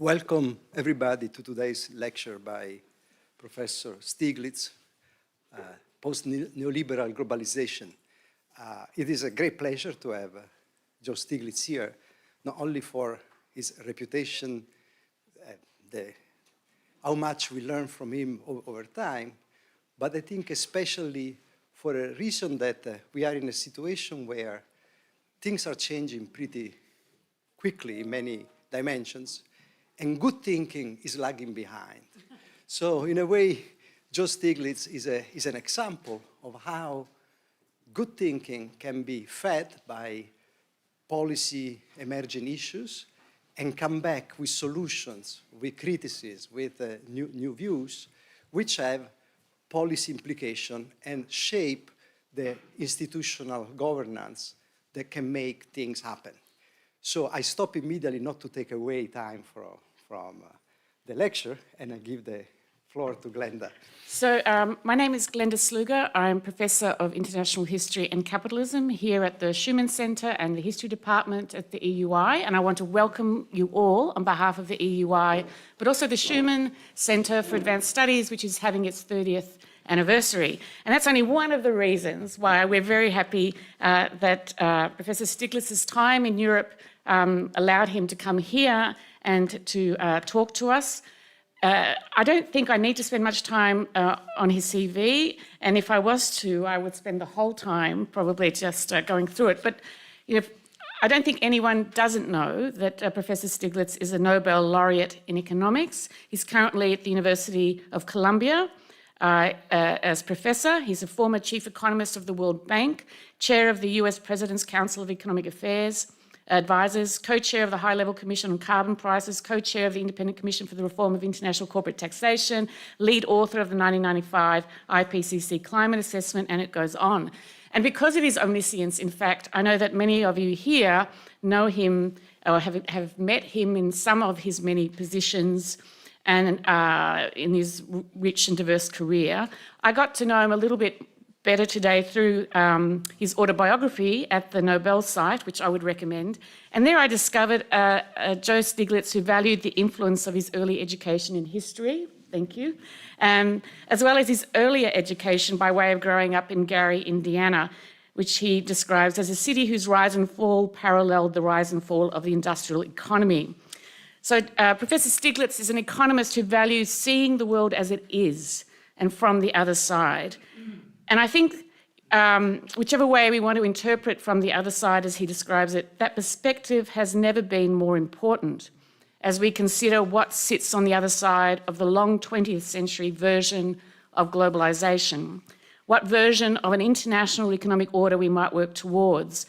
Welcome everybody to today's lecture by Professor Stiglitz, post-neoliberal globalization. It is a great pleasure to have Joe Stiglitz here, not only for his reputation, how much we learn from him over time, but I think especially for a reason that we are in a situation where things are changing pretty quickly in many dimensions, and good thinking is lagging behind. So in a way, Joe Stiglitz is an example of how good thinking can be fed by policy emerging issues and come back with solutions, with criticism, with new views, which have policy implication and shape the institutional governance that can make things happen. So I stop immediately, not to take away time from the lecture, and I give the floor to Glenda. So my name is Glenda Sluger. I'm Professor of International History and Capitalism here at the Schuman Centre and the History Department at the EUI, and I want to welcome you all on behalf of the EUI, but also the Schuman Centre for Advanced Studies, which is having its 30th anniversary. And that's only one of the reasons why we're very happy that Professor Stiglitz's time in Europe allowed him to come here and to talk to us. I don't think I need to spend much time on his CV, and if I was to, I would spend the whole time probably just going through it. But you know, I don't think anyone doesn't know that Professor Stiglitz is a Nobel laureate in economics. He's currently at the University of Columbia as professor. He's a former chief economist of the World Bank, chair of the US President's Council of Economic Affairs, advisors, co-chair of the High-Level Commission on Carbon Prices, co-chair of the Independent Commission for the Reform of International Corporate Taxation, lead author of the 1995 IPCC Climate Assessment, and it goes on. And because of his omniscience, in fact, I know that many of you here know him or have met him in some of his many positions and in his rich and diverse career. I got to know him a little bit better today through his autobiography at the Nobel site, which I would recommend. And there I discovered Joe Stiglitz, who valued the influence of his early education in history, thank you, as well as his earlier education by way of growing up in Gary, Indiana, which he describes as a city whose rise and fall paralleled the rise and fall of the industrial economy. So Professor Stiglitz is an economist who values seeing the world as it is and from the other side. And I think whichever way we want to interpret from the other side, as he describes it, that perspective has never been more important as we consider what sits on the other side of the long 20th century version of globalisation, what version of an international economic order we might work towards.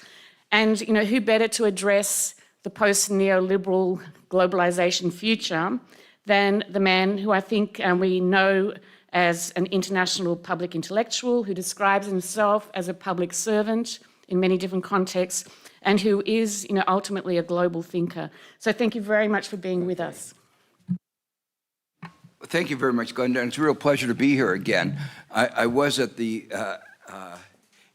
And you know, who better to address the post-neoliberal globalisation future than the man who I think we know as an international public intellectual, who describes himself as a public servant in many different contexts, and who is, you know, ultimately a global thinker. So thank you very much for being with us. Thank you very much, Glenda. It's a real pleasure to be here again. I was at the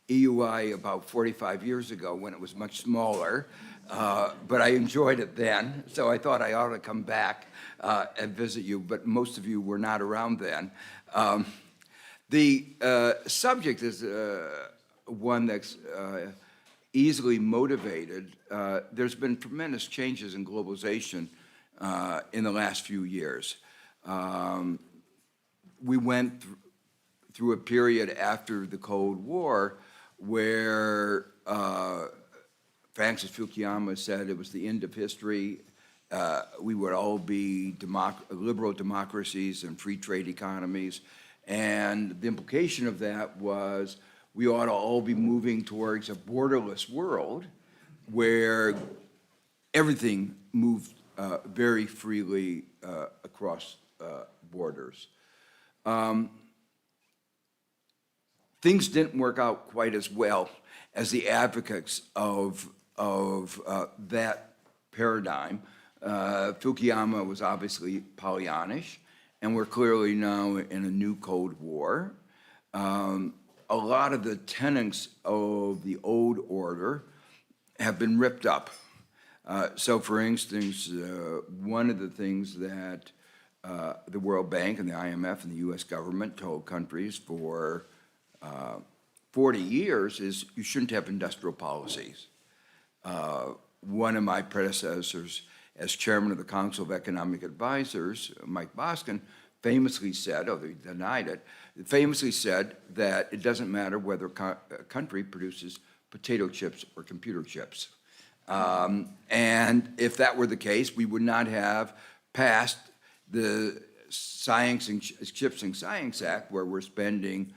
EUI about 45 years ago when it was much smaller, but I enjoyed it then, so I thought I ought to come back and visit you, but most of you were not around then. The subject is one that's easily motivated. There's been tremendous changes in globalization in the last few years. We went through a period after the Cold War where Francis Fukuyama said it was the end of history. We would all be liberal democracies and free trade economies. And the implication of that was we ought to all be moving towards a borderless world where everything moved very freely across borders. Things didn't work out quite as well as the advocates of that paradigm. Fukuyama was obviously Pollyannish, and we're clearly now in a new Cold War. A lot of the tenets of the old order have been ripped up. So for instance, one of the things that the World Bank and the IMF and the US government told countries for 40 years is you shouldn't have industrial policies. One of my predecessors as chairman of the Council of Economic Advisors, Mike Boskin, famously said, although he denied it, famously said that it doesn't matter whether a country produces potato chips or computer chips. And if that were the case, we would not have passed the Science and Chips and Science Act, where we're spending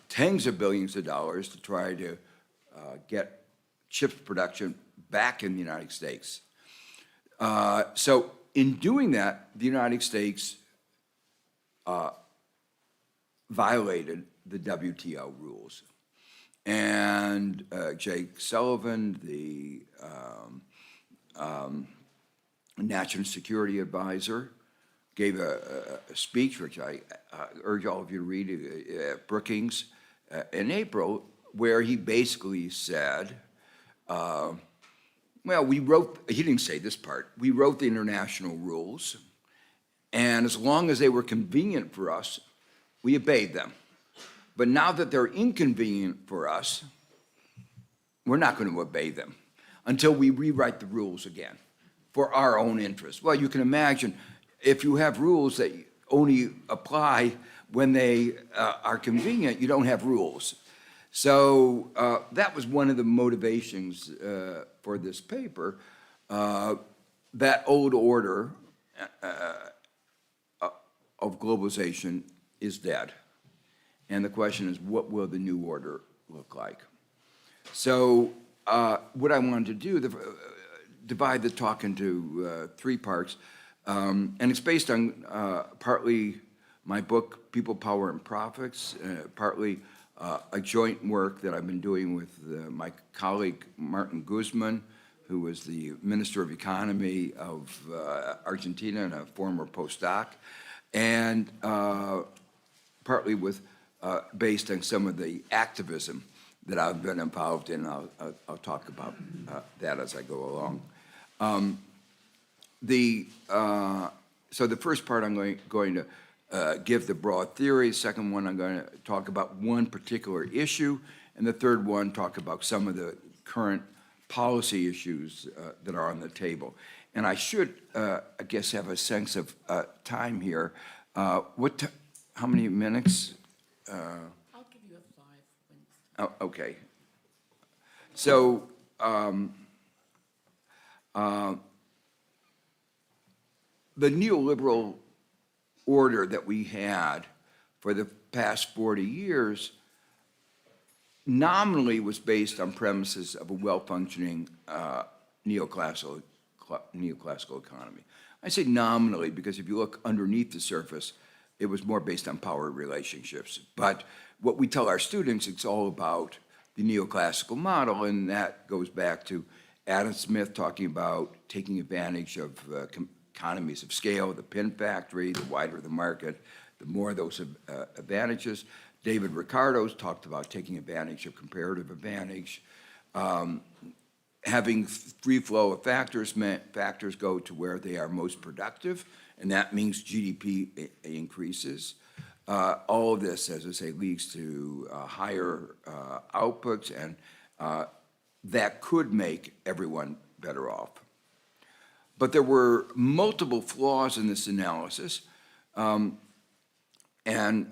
tens of billions of dollars to try to get chips production back in the United States. So in doing that, the United States violated the WTO rules. And Jake Sullivan, the National Security Advisor, gave a speech, which I urge all of you to read, at Brookings in April, where he basically said, well, he didn't say this part, we wrote the international rules, and as long as they were convenient for us, we obeyed them. But now that they're inconvenient for us, we're not going to obey them until we rewrite the rules again for our own interest. Well, you can imagine if you have rules that only apply when they are convenient, you don't have rules. So that was one of the motivations for this paper. That old order of globalization is dead. And the question is, what will the new order look like? So what I wanted to do, divide the talk into three parts. And it's based on partly my book, People, Power, and Profits, partly a joint work that I've been doing with my colleague, Martin Guzman, who was the Minister of Economy of Argentina and a former postdoc, and partly with based on some of the activism that I've been involved in. I'll talk about that as I go along. So the first part I'm going to give the broad theory. Second one, I'm going to talk about one particular issue. And the third one, talk about some of the current policy issues that are on the table. And I should, I guess, have a sense of time here. How many minutes? I'll give you a 5 minutes. Oh, okay. So, the neoliberal order that we had for the past 40 years nominally was based on premises of a well-functioning neoclassical economy. I say nominally because if you look underneath the surface, it was more based on power relationships. But what we tell our students, it's all about the neoclassical model, and that goes back to Adam Smith talking about taking advantage of economies of scale, the pin factory, the wider the market, the more those advantages. David Ricardo's talked about taking advantage of comparative advantage. Having free flow of factors meant factors go to where they are most productive, and that means GDP increases. All of this, as I say, leads to higher outputs, and that could make everyone better off. But there were multiple flaws in this analysis, and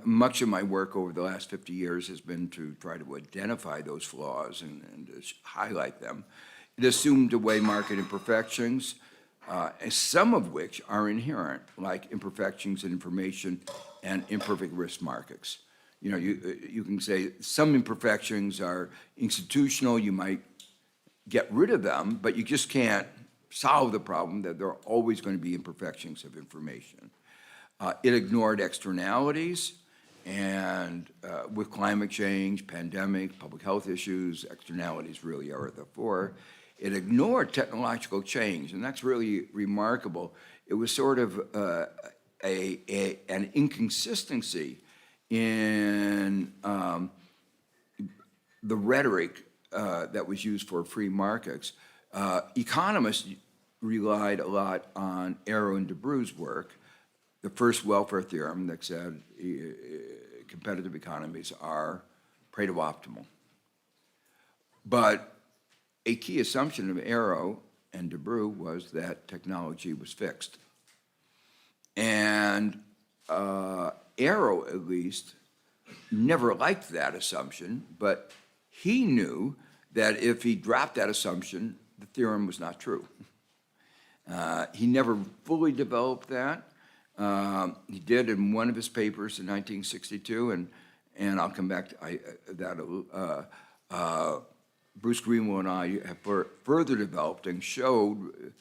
much of my work over the last 50 years has been to try to identify those flaws and to highlight them. It assumed away market imperfections, some of which are inherent, like imperfections in information and imperfect risk markets. You know, you can say some imperfections are institutional, you might get rid of them, but you just can't solve the problem that there are always going to be imperfections of information. It ignored externalities, and with climate change, pandemic, public health issues, externalities really are at the fore. It ignored technological change, and that's really remarkable. It was sort of an inconsistency in the rhetoric that was used for free markets. Economists relied a lot on Arrow and DeBruy's work, the first welfare theorem that said competitive economies are Pareto optimal. But a key assumption of Arrow and DeBruy was that technology was fixed. And Arrow, at least, never liked that assumption, but he knew that if he dropped that assumption, the theorem was not true. He never fully developed that. He did in one of his papers in 1962, and I'll come back to that. Bruce Greenwell and I have further developed and showed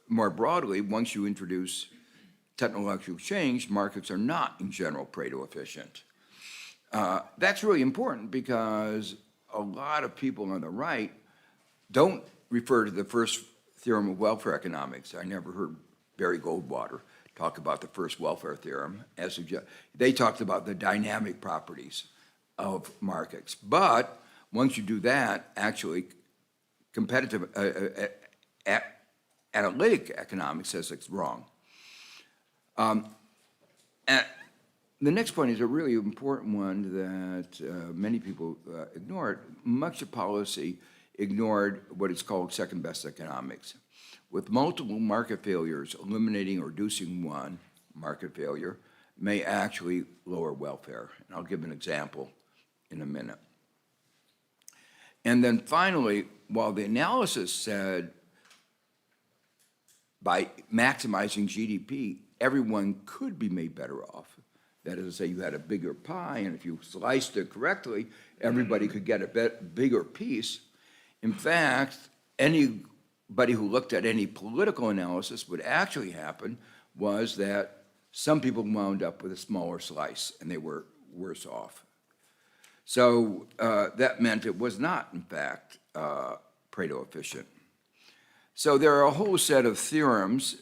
more broadly, once you introduce technological change, markets are not in general Pareto efficient. That's really important because a lot of people on the right don't refer to the first theorem of welfare economics. I never heard Barry Goldwater talk about the first welfare theorem. They talked about the dynamic properties of markets. But once you do that, actually, competitive analytic economics says it's wrong. And the next point is a really important one that many people ignored. Much of policy ignored what is called second-best economics. With multiple market failures, eliminating or reducing one market failure may actually lower welfare. And I'll give an example in a minute. And then finally, while the analysis said by maximizing GDP, everyone could be made better off. That is to say, you had a bigger pie, and if you sliced it correctly, everybody could get a bigger piece. In fact, anybody who looked at any political analysis, what actually happened was that some people wound up with a smaller slice, and they were worse off. So that meant it was not, in fact, Pareto efficient. So there are a whole set of theorems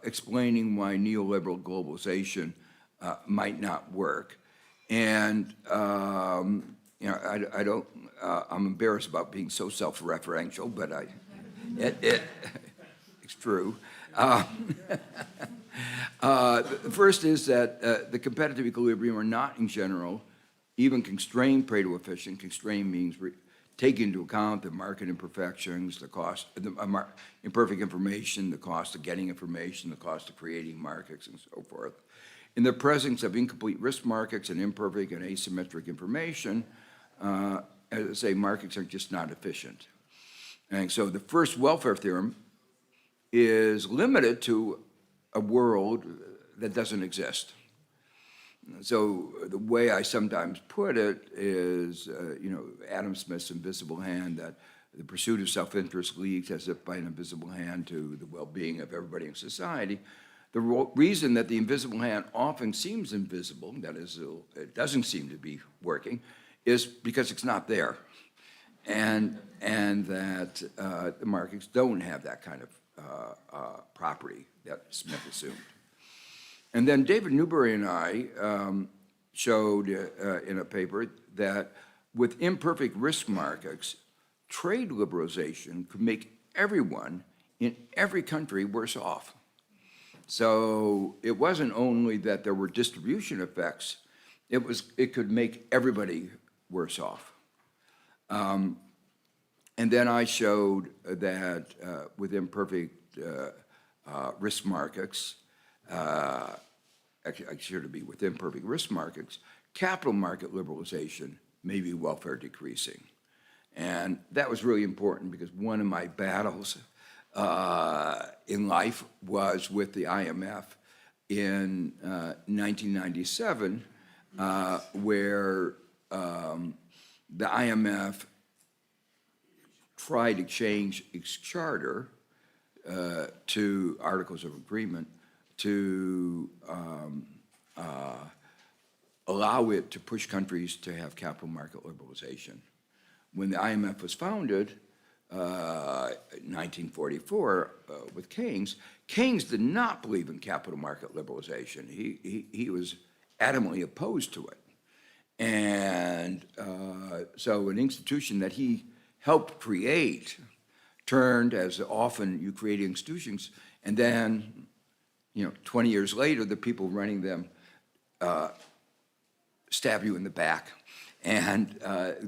explaining why neoliberal globalization might not work. And you know, I don't, I'm embarrassed about being so self-referential, but it's true. The first is that the competitive equilibrium are not in general even constrained Pareto efficient. Constrained means take into account the market imperfections, the cost, imperfect information, the cost of getting information, the cost of creating markets, and so forth. In the presence of incomplete risk markets and imperfect and asymmetric information, as I say, markets are just not efficient. And so the first welfare theorem is limited to a world that doesn't exist. So the way I sometimes put it is, you know, Adam Smith's invisible hand, that the pursuit of self-interest leads as if by an invisible hand to the well-being of everybody in society. The reason that the invisible hand often seems invisible, that is, it doesn't seem to be working, is because it's not there. And that the markets don't have that kind of property that Smith assumed. And then David Newbury and I showed in a paper that with imperfect risk markets, trade liberalization could make everyone in every country worse off. So it wasn't only that there were distribution effects, it could make everybody worse off. And then I showed that with imperfect risk markets, actually should be with imperfect risk markets, capital market liberalization may be welfare decreasing. And that was really important because one of my battles in life was with the IMF in 1997, where the IMF tried to change its charter to Articles of Agreement to allow it to push countries to have capital market liberalization. When the IMF was founded in 1944 with Keynes, Keynes did not believe in capital market liberalization. He was adamantly opposed to it. And so an institution that he helped create turned, as often you create institutions, and then, 20 years later, the people running them stab you in the back and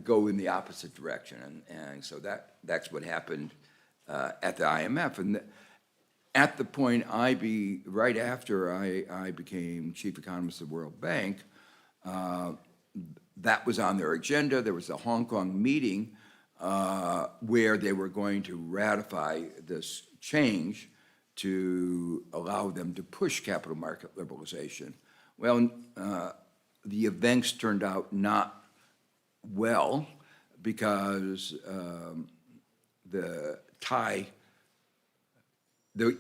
go in the opposite direction. And so that's what happened at the IMF. And at the point right after I became chief economist of the World Bank, that was on their agenda. There was a Hong Kong meeting where they were going to ratify this change to allow them to push capital market liberalization. Well, the events turned out not well because the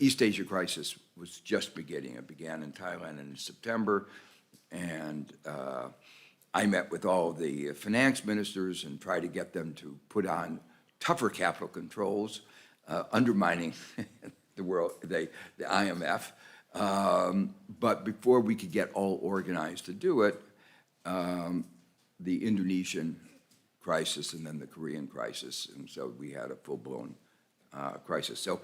East Asia crisis was just beginning. It began in Thailand in September, and I met with all the finance ministers and tried to get them to put on tougher capital controls, undermining the IMF. But before we could get all organized to do it, the Indonesian crisis and then the Korean crisis, and so we had a full-blown crisis. So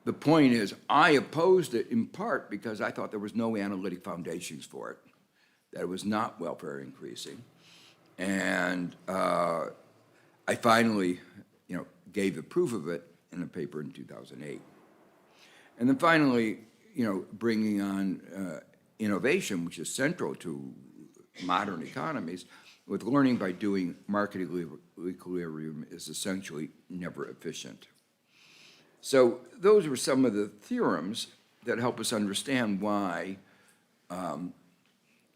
the point is, I opposed it in part because I thought there was no analytic foundations for it, that it was not welfare increasing. And I finally, gave the proof of it in a paper in 2008. And then finally, bringing on innovation, which is central to modern economies, with learning by doing, market equilibrium is essentially never efficient. So those were some of the theorems that help us understand why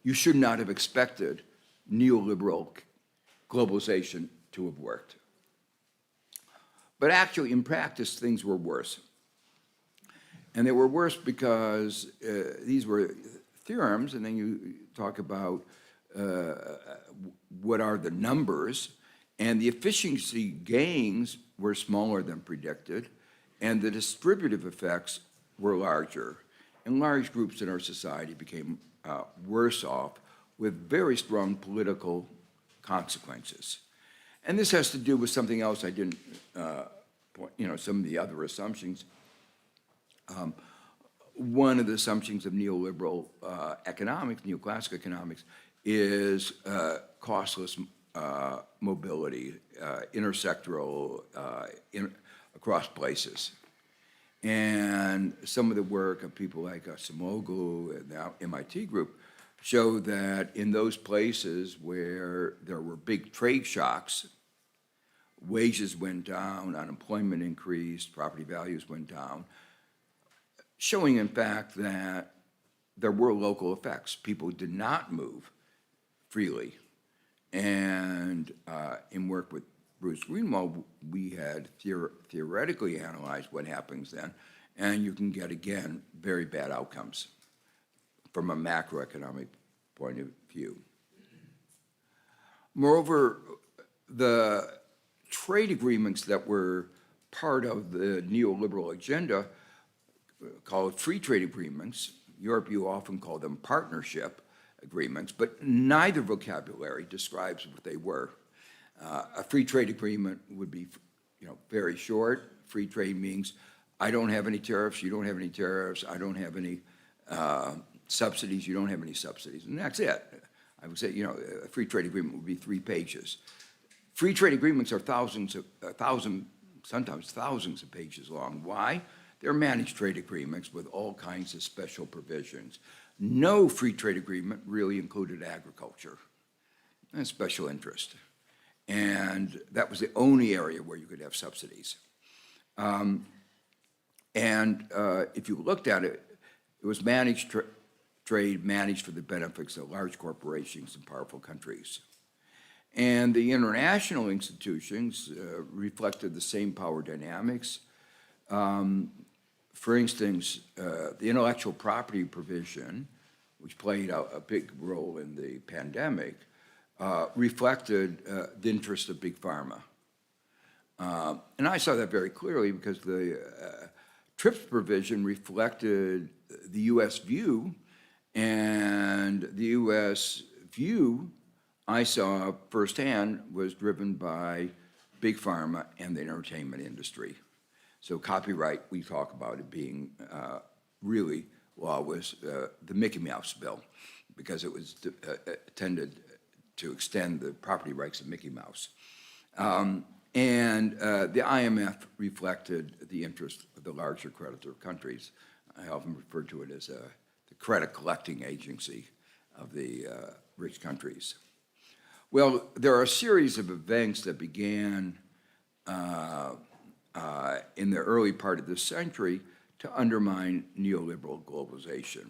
you should not have expected neoliberal globalization to have worked. But actually, in practice, things were worse. And they were worse because these were theorems, and then you talk about what are the numbers, and the efficiency gains were smaller than predicted, and the distributive effects were larger. And large groups in our society became worse off with very strong political consequences. And this has to do with something else I didn't point, some of the other assumptions. One of the assumptions of neoliberal economics, neoclassical economics, is costless mobility, intersectoral, across places. And some of the work of people like Simoglu and the MIT group show that in those places where there were big trade shocks, wages went down, unemployment increased, property values went down, showing in fact that there were local effects. People did not move freely. And in work with Bruce Greenwald, we had theoretically analyzed what happens then, and you can get, again, very bad outcomes from a macroeconomic point of view. Moreover, the trade agreements that were part of the neoliberal agenda, called free trade agreements, Europe, you often call them partnership agreements, but neither vocabulary describes what they were. A free trade agreement would be, very short. Free trade means I don't have any tariffs, you don't have any tariffs, I don't have any subsidies, you don't have any subsidies, and that's it. I would say, a free trade agreement would be 3 pages. Free trade agreements are sometimes thousands of pages long. Why? They're managed trade agreements with all kinds of special provisions. No free trade agreement really included agriculture and special interest. And that was the only area where you could have subsidies. If you looked at it, it was managed trade managed for the benefits of large corporations and powerful countries. And the international institutions reflected the same power dynamics. For instance, the intellectual property provision, which played a big role in the pandemic, reflected the interest of big pharma. And I saw that very clearly because the TRIPS provision reflected the U.S. view, and the U.S. view I saw firsthand was driven by big pharma and the entertainment industry. So copyright, we talk about it being really law was the Mickey Mouse bill, because it was intended to extend the property rights of Mickey Mouse. And the IMF reflected the interest of the larger creditor countries. I often refer to it as the credit collecting agency of the rich countries. Well, there are a series of events that began in the early part of this century to undermine neoliberal globalization.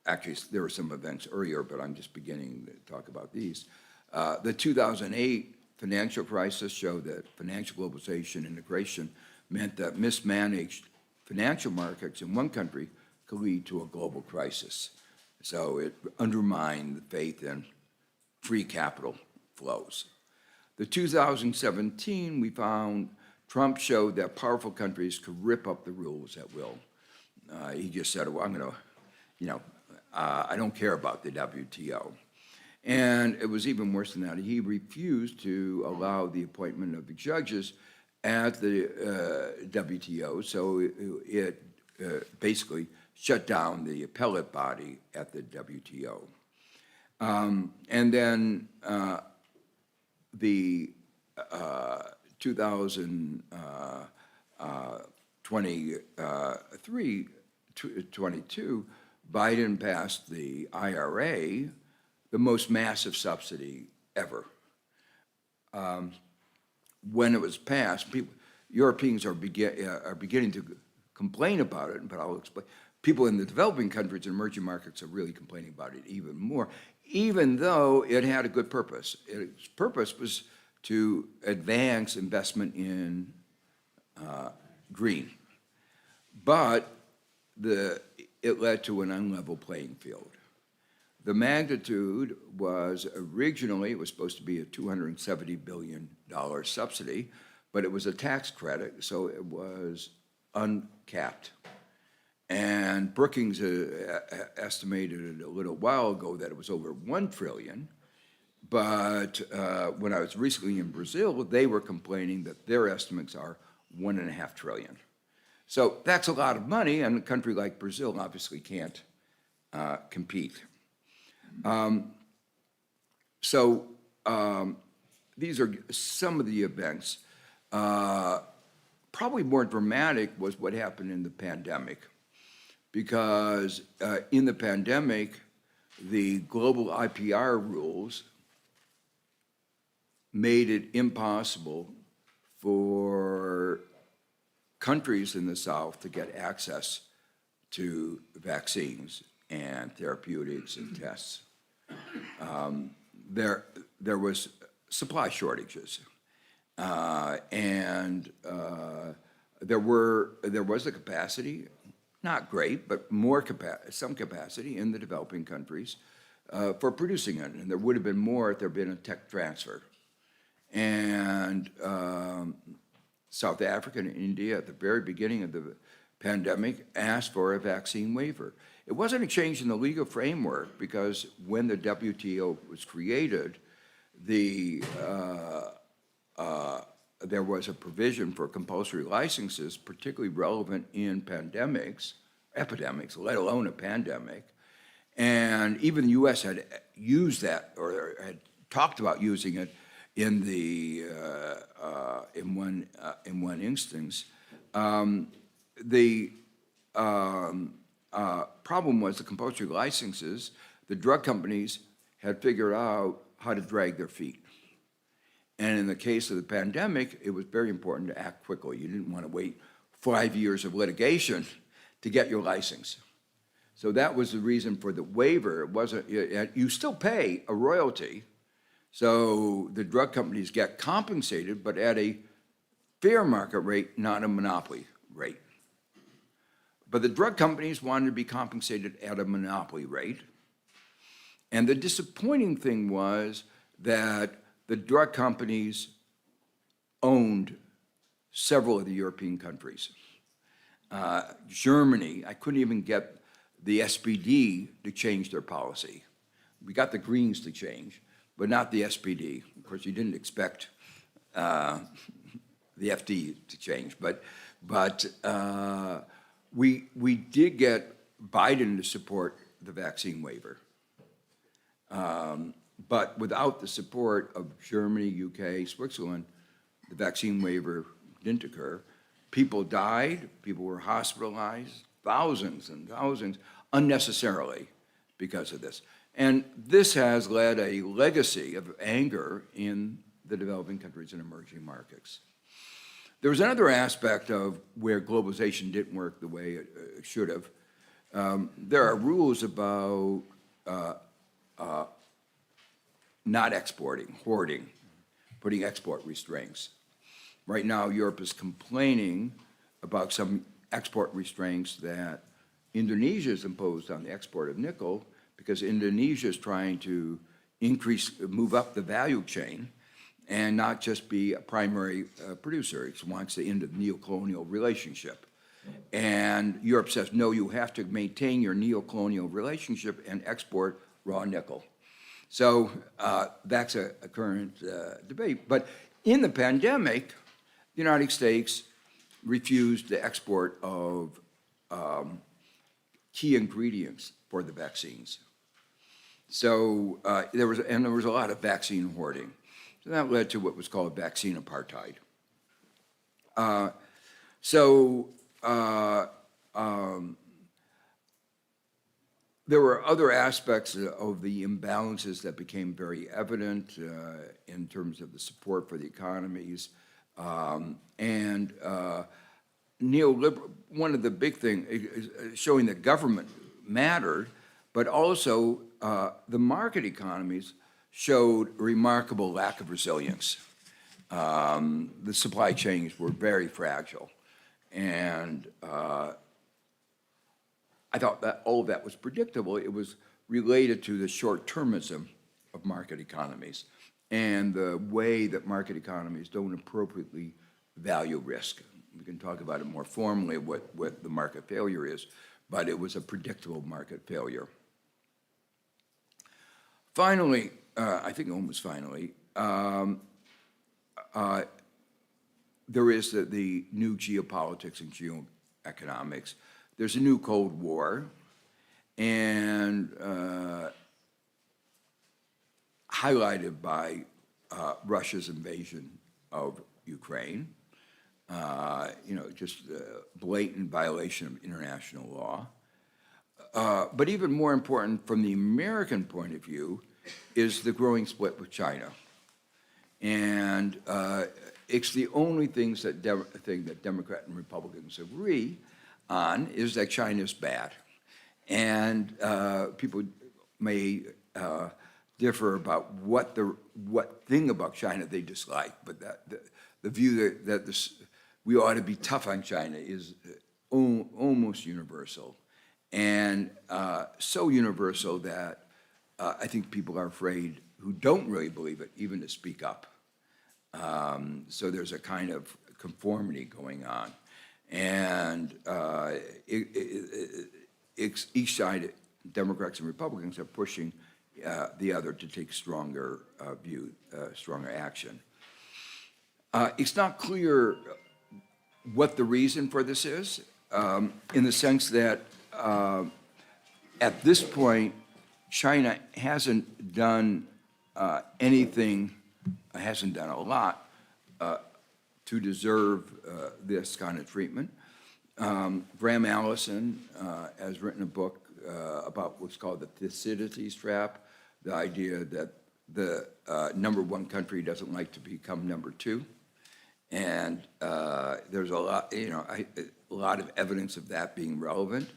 Actually, there were some events earlier, but I'm just beginning to talk about these. The 2008 financial crisis showed that financial globalization integration meant that mismanaged financial markets in one country could lead to a global crisis. So it undermined the faith in free capital flows. The 2017, we found Trump showed that powerful countries could rip up the rules at will. He just said, well, I'm going to, I don't care about the WTO. And it was even worse than that. He refused to allow the appointment of the judges at the WTO, so it basically shut down the appellate body at the WTO. And then the 2022, Biden passed the IRA, the most massive subsidy ever. When it was passed, Europeans are beginning to complain about it, but I'll explain. People in the developing countries and emerging markets are really complaining about it even more, even though it had a good purpose. Its purpose was to advance investment in green. But it led to an unlevel playing field. The magnitude was originally, it was supposed to be a $270 billion subsidy, but it was a tax credit, so it was uncapped. And Brookings estimated a little while ago that it was over 1 trillion, but when I was recently in Brazil, they were complaining that their estimates are 1.5 trillion. So that's a lot of money, and a country like Brazil obviously can't compete. These are some of the events. Probably more dramatic was what happened in the pandemic, because in the pandemic, the global IPR rules made it impossible for countries in the South to get access to vaccines and therapeutics and tests. There was supply shortages, and there was a capacity, not great, but some capacity in the developing countries for producing it, and there would have been more if there had been a tech transfer. And South Africa and India, at the very beginning of the pandemic, asked for a vaccine waiver. It wasn't a change in the legal framework, because when the WTO was created, there was a provision for compulsory licenses, particularly relevant in epidemics, let alone a pandemic. And even the U.S. had used that, or had talked about using it in one instance. The problem was the compulsory licenses. The drug companies had figured out how to drag their feet. And in the case of the pandemic, it was very important to act quickly. You didn't want to wait 5 years of litigation to get your license. So that was the reason for the waiver. It wasn't, you still pay a royalty, so the drug companies get compensated, but at a fair market rate, not a monopoly rate. But the drug companies wanted to be compensated at a monopoly rate. And the disappointing thing was that the drug companies owned several of the European countries. Germany, I couldn't even get the SPD to change their policy. We got the Greens to change, but not the SPD. Of course, you didn't expect the FD to change. But we did get Biden to support the vaccine waiver. But without the support of Germany, UK, Switzerland, the vaccine waiver didn't occur. People died, people were hospitalized, thousands and thousands, unnecessarily because of this. And this has led a legacy of anger in the developing countries and emerging markets. There was another aspect of where globalization didn't work the way it should have. There are rules about not exporting, hoarding, putting export restraints. Right now, Europe is complaining about some export restraints that Indonesia has imposed on the export of nickel because Indonesia is trying to move up the value chain and not just be a primary producer. It wants to end the neocolonial relationship. And Europe says, no, you have to maintain your neocolonial relationship and export raw nickel. So that's a current debate. But in the pandemic, the United States refused the export of key ingredients for the vaccines. So there was a lot of vaccine hoarding. So that led to what was called vaccine apartheid. There were other aspects of the imbalances that became very evident in terms of the support for the economies. Neoliberal, one of the big things is showing that government mattered, but also the market economies showed a remarkable lack of resilience. The supply chains were very fragile. And I thought that all of that was predictable. It was related to the short-termism of market economies and the way that market economies don't appropriately value risk. We can talk about it more formally, what the market failure is, but it was a predictable market failure. Finally, I think almost finally, there is the new geopolitics and geoeconomics. There's a new Cold War, and highlighted by Russia's invasion of Ukraine, just blatant violation of international law. But even more important from the American point of view is the growing split with China. And it's the only thing that Democrat and Republicans agree on is that China is bad. And people may differ about what thing about China they dislike, but the view that we ought to be tough on China is almost universal. And so universal that I think people are afraid, who don't really believe it, even to speak up. So there's a kind of conformity going on. And each side, Democrats and Republicans, are pushing the other to take stronger stronger action. It's not clear what the reason for this is, in the sense that at this point, China hasn't done anything, hasn't done a lot to deserve this kind of treatment. Graham Allison has written a book about what's called the Thucydides trap, the idea that the number one country doesn't like to become number two. And there's a lot, a lot of evidence of that being relevant.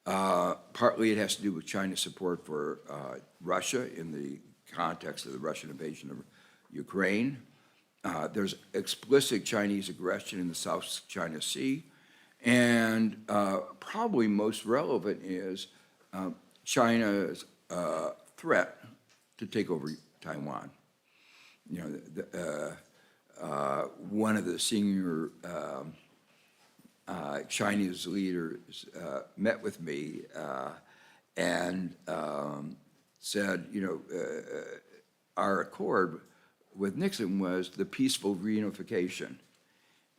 Partly it has to do with China's support for Russia in the context of the Russian invasion of Ukraine. There's explicit Chinese aggression in the South China Sea. And probably most relevant is China's threat to take over Taiwan. One of the senior Chinese leaders met with me and said, our accord with Nixon was the peaceful reunification.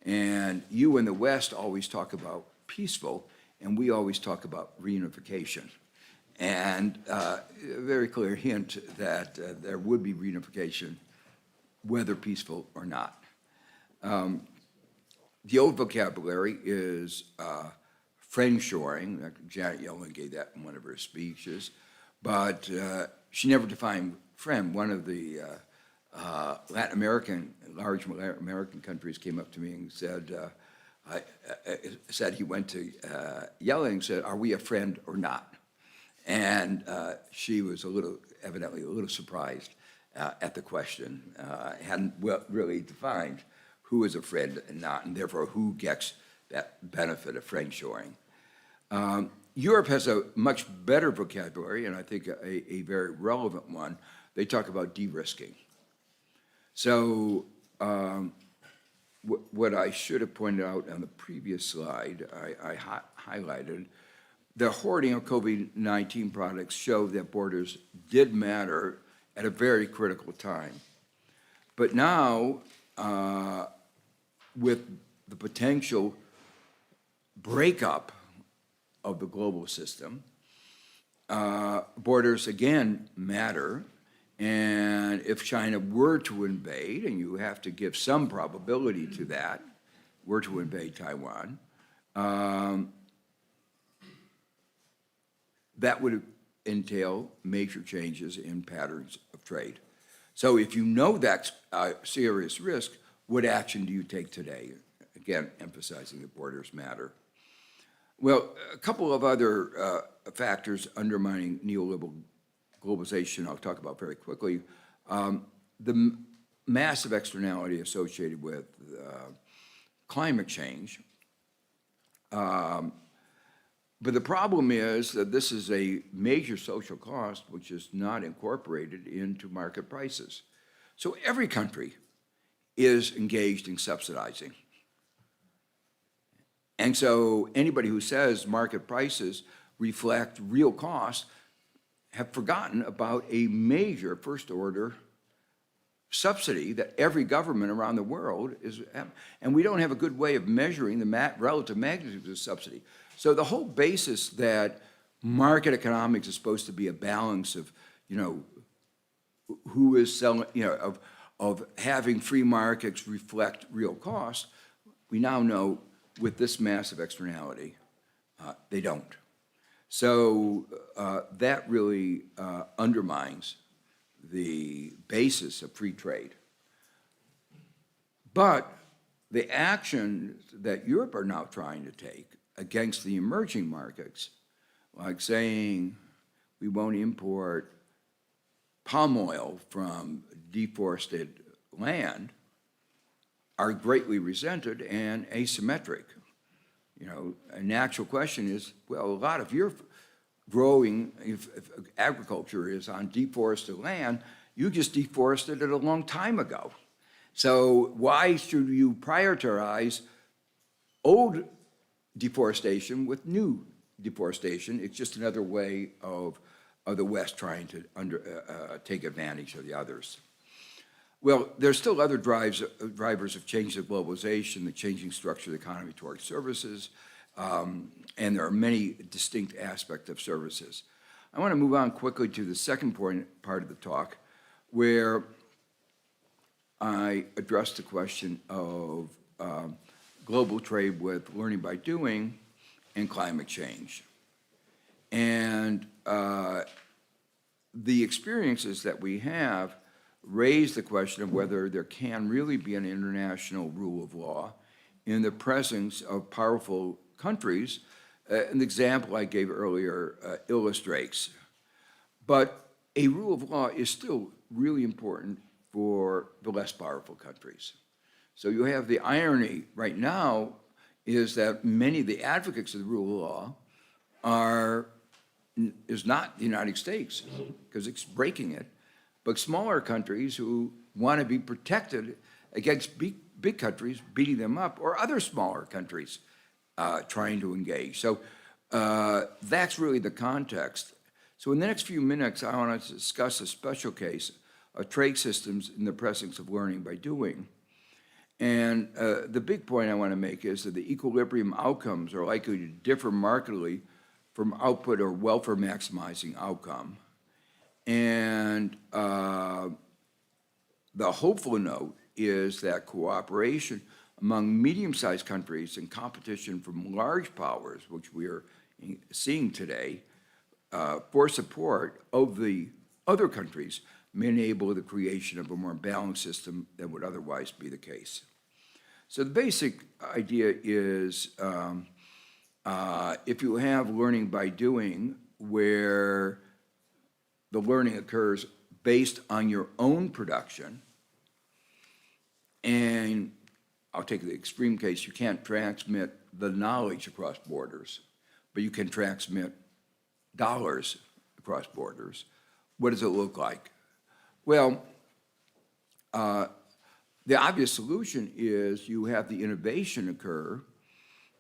And you in the West always talk about peaceful, and we always talk about reunification. And a very clear hint that there would be reunification, whether peaceful or not. The old vocabulary is friendshoring. Janet Yellen gave that in one of her speeches, but she never defined friend. One of the large Latin American countries came up to me and said he went to Yellen and said, "Are we a friend or not?" And she was evidently a little surprised at the question. Hadn't really defined who is a friend and not, and therefore who gets that benefit of friendshoring. Europe has a much better vocabulary, and I think a very relevant one. They talk about de-risking. So what I should have pointed out on the previous slide, I highlighted, the hoarding of COVID-19 products showed that borders did matter at a very critical time. But now, with the potential breakup of the global system, borders again matter. And if China were to invade, and you have to give some probability to that, were to invade Taiwan, that would entail major changes in patterns of trade. So if you know that's a serious risk, what action do you take today? Again, emphasizing that borders matter. Well, a couple of other factors undermining neoliberal globalization I'll talk about very quickly. The massive externality associated with climate change. But the problem is that this is a major social cost which is not incorporated into market prices. So every country is engaged in subsidizing. And so anybody who says market prices reflect real costs have forgotten about a major first-order subsidy that every government around the world is, and we don't have a good way of measuring the relative magnitude of the subsidy. So the whole basis that market economics is supposed to be a balance of, who is selling, of having free markets reflect real costs, we now know with this massive externality, they don't. So that really undermines the basis of free trade. But the actions that Europe are now trying to take against the emerging markets, like saying we won't import palm oil from deforested land, are greatly resented and asymmetric. A natural question is, well, a lot of your growing, if agriculture is on deforested land, you just deforested it a long time ago. So why should you prioritize old deforestation with new deforestation? It's just another way of the West trying to take advantage of the others. Well, there's still other drivers of change of globalization, the changing structure of the economy towards services, and there are many distinct aspects of services. I want to move on quickly to the second part of the talk, where I address the question of global trade with learning by doing and climate change. And the experiences that we have raise the question of whether there can really be an international rule of law in the presence of powerful countries. An example I gave earlier illustrates. But a rule of law is still really important for the less powerful countries. So you have the irony right now is that many of the advocates of the rule of law is not the United States, because it's breaking it, but smaller countries who want to be protected against big countries beating them up, or other smaller countries trying to engage. So that's really the context. So in the next few minutes, I want to discuss a special case of trade systems in the presence of learning by doing. And the big point I want to make is that the equilibrium outcomes are likely to differ markedly from output or welfare maximizing outcome. And the hopeful note is that cooperation among medium-sized countries and competition from large powers, which we are seeing today, for support of the other countries may enable the creation of a more balanced system than would otherwise be the case. So the basic idea is if you have learning by doing, where the learning occurs based on your own production, and I'll take the extreme case, you can't transmit the knowledge across borders, but you can transmit dollars across borders. What does it look like? Well, the obvious solution is you have the innovation occur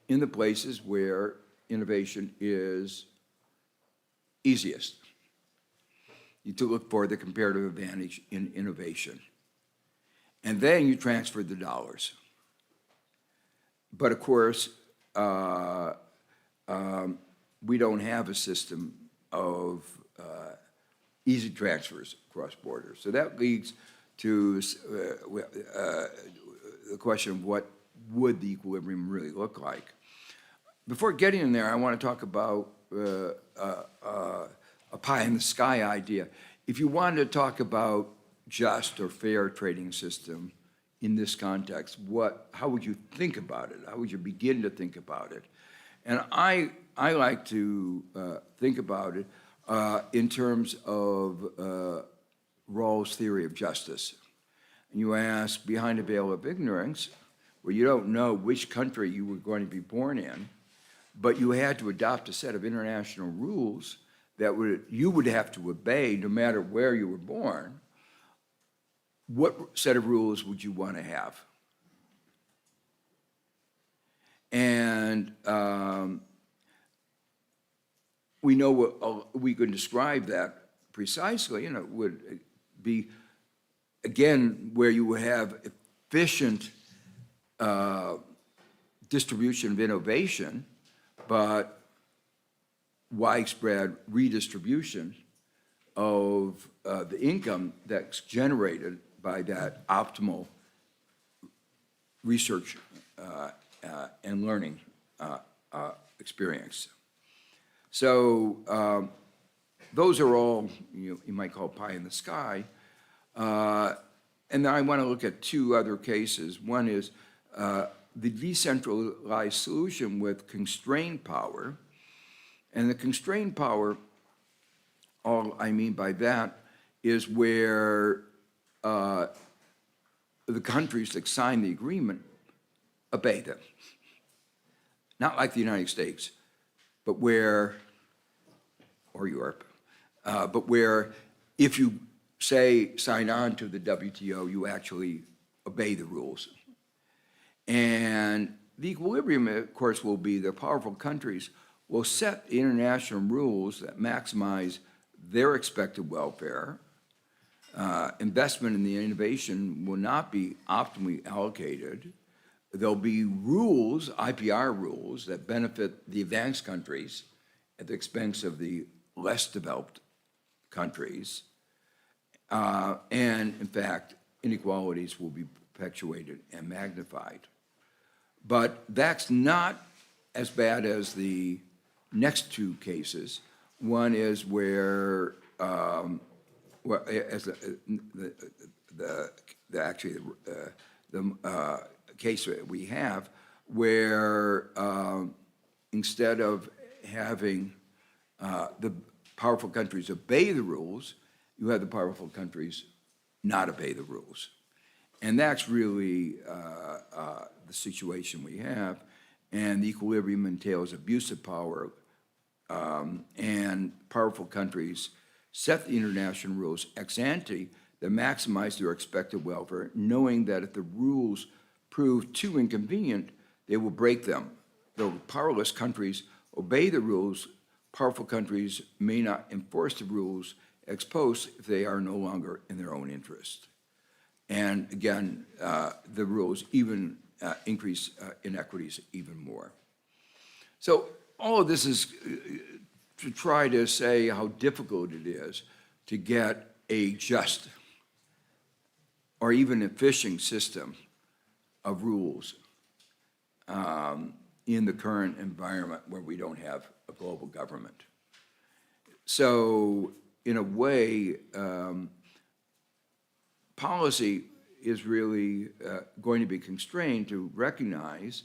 in the places where innovation is easiest. You to look for the comparative advantage in innovation. And then you transfer the dollars. But of course, we don't have a system of easy transfers across borders. So that leads to the question of what would the equilibrium really look like. Before getting in there, I want to talk about a pie in the sky idea. If you wanted to talk about just or fair trading system in this context, how would you think about it? How would you begin to think about it? And I like to think about it in terms of Rawls' theory of justice. And you ask, behind a veil of ignorance, where you don't know which country you were going to be born in, but you had to adopt a set of international rules that you would have to obey no matter where you were born, what set of rules would you want to have? And we know we can describe that precisely, and it would be, again, where you would have efficient distribution of innovation, but widespread redistribution of the income that's generated by that optimal research and learning experience. So those are all you might call pie in the sky. And then I want to look at two other cases. One is the decentralized solution with constrained power. And the constrained power, all I mean by that is where the countries that sign the agreement obey them. Not like the United States, but where, or Europe, but where if you say sign on to the WTO, you actually obey the rules. And the equilibrium, of course, will be the powerful countries will set international rules that maximize their expected welfare. Investment in the innovation will not be optimally allocated. There'll be rules, IPR rules, that benefit the advanced countries at the expense of the less developed countries. And in fact, inequalities will be perpetuated and magnified. But that's not as bad as the next two cases. One is where, as the case that we have, where instead of having the powerful countries obey the rules, you have the powerful countries not obey the rules. And that's really the situation we have. And the equilibrium entails abuse of power, and powerful countries set the international rules ex ante that maximize their expected welfare, knowing that if the rules prove too inconvenient, they will break them. Though powerless countries obey the rules, powerful countries may not enforce the rules ex post if they are no longer in their own interest. And again, the rules even increase inequities even more. So all of this is to try to say how difficult it is to get a just or even efficient system of rules in the current environment where we don't have a global government. So in a way, policy is really going to be constrained to recognize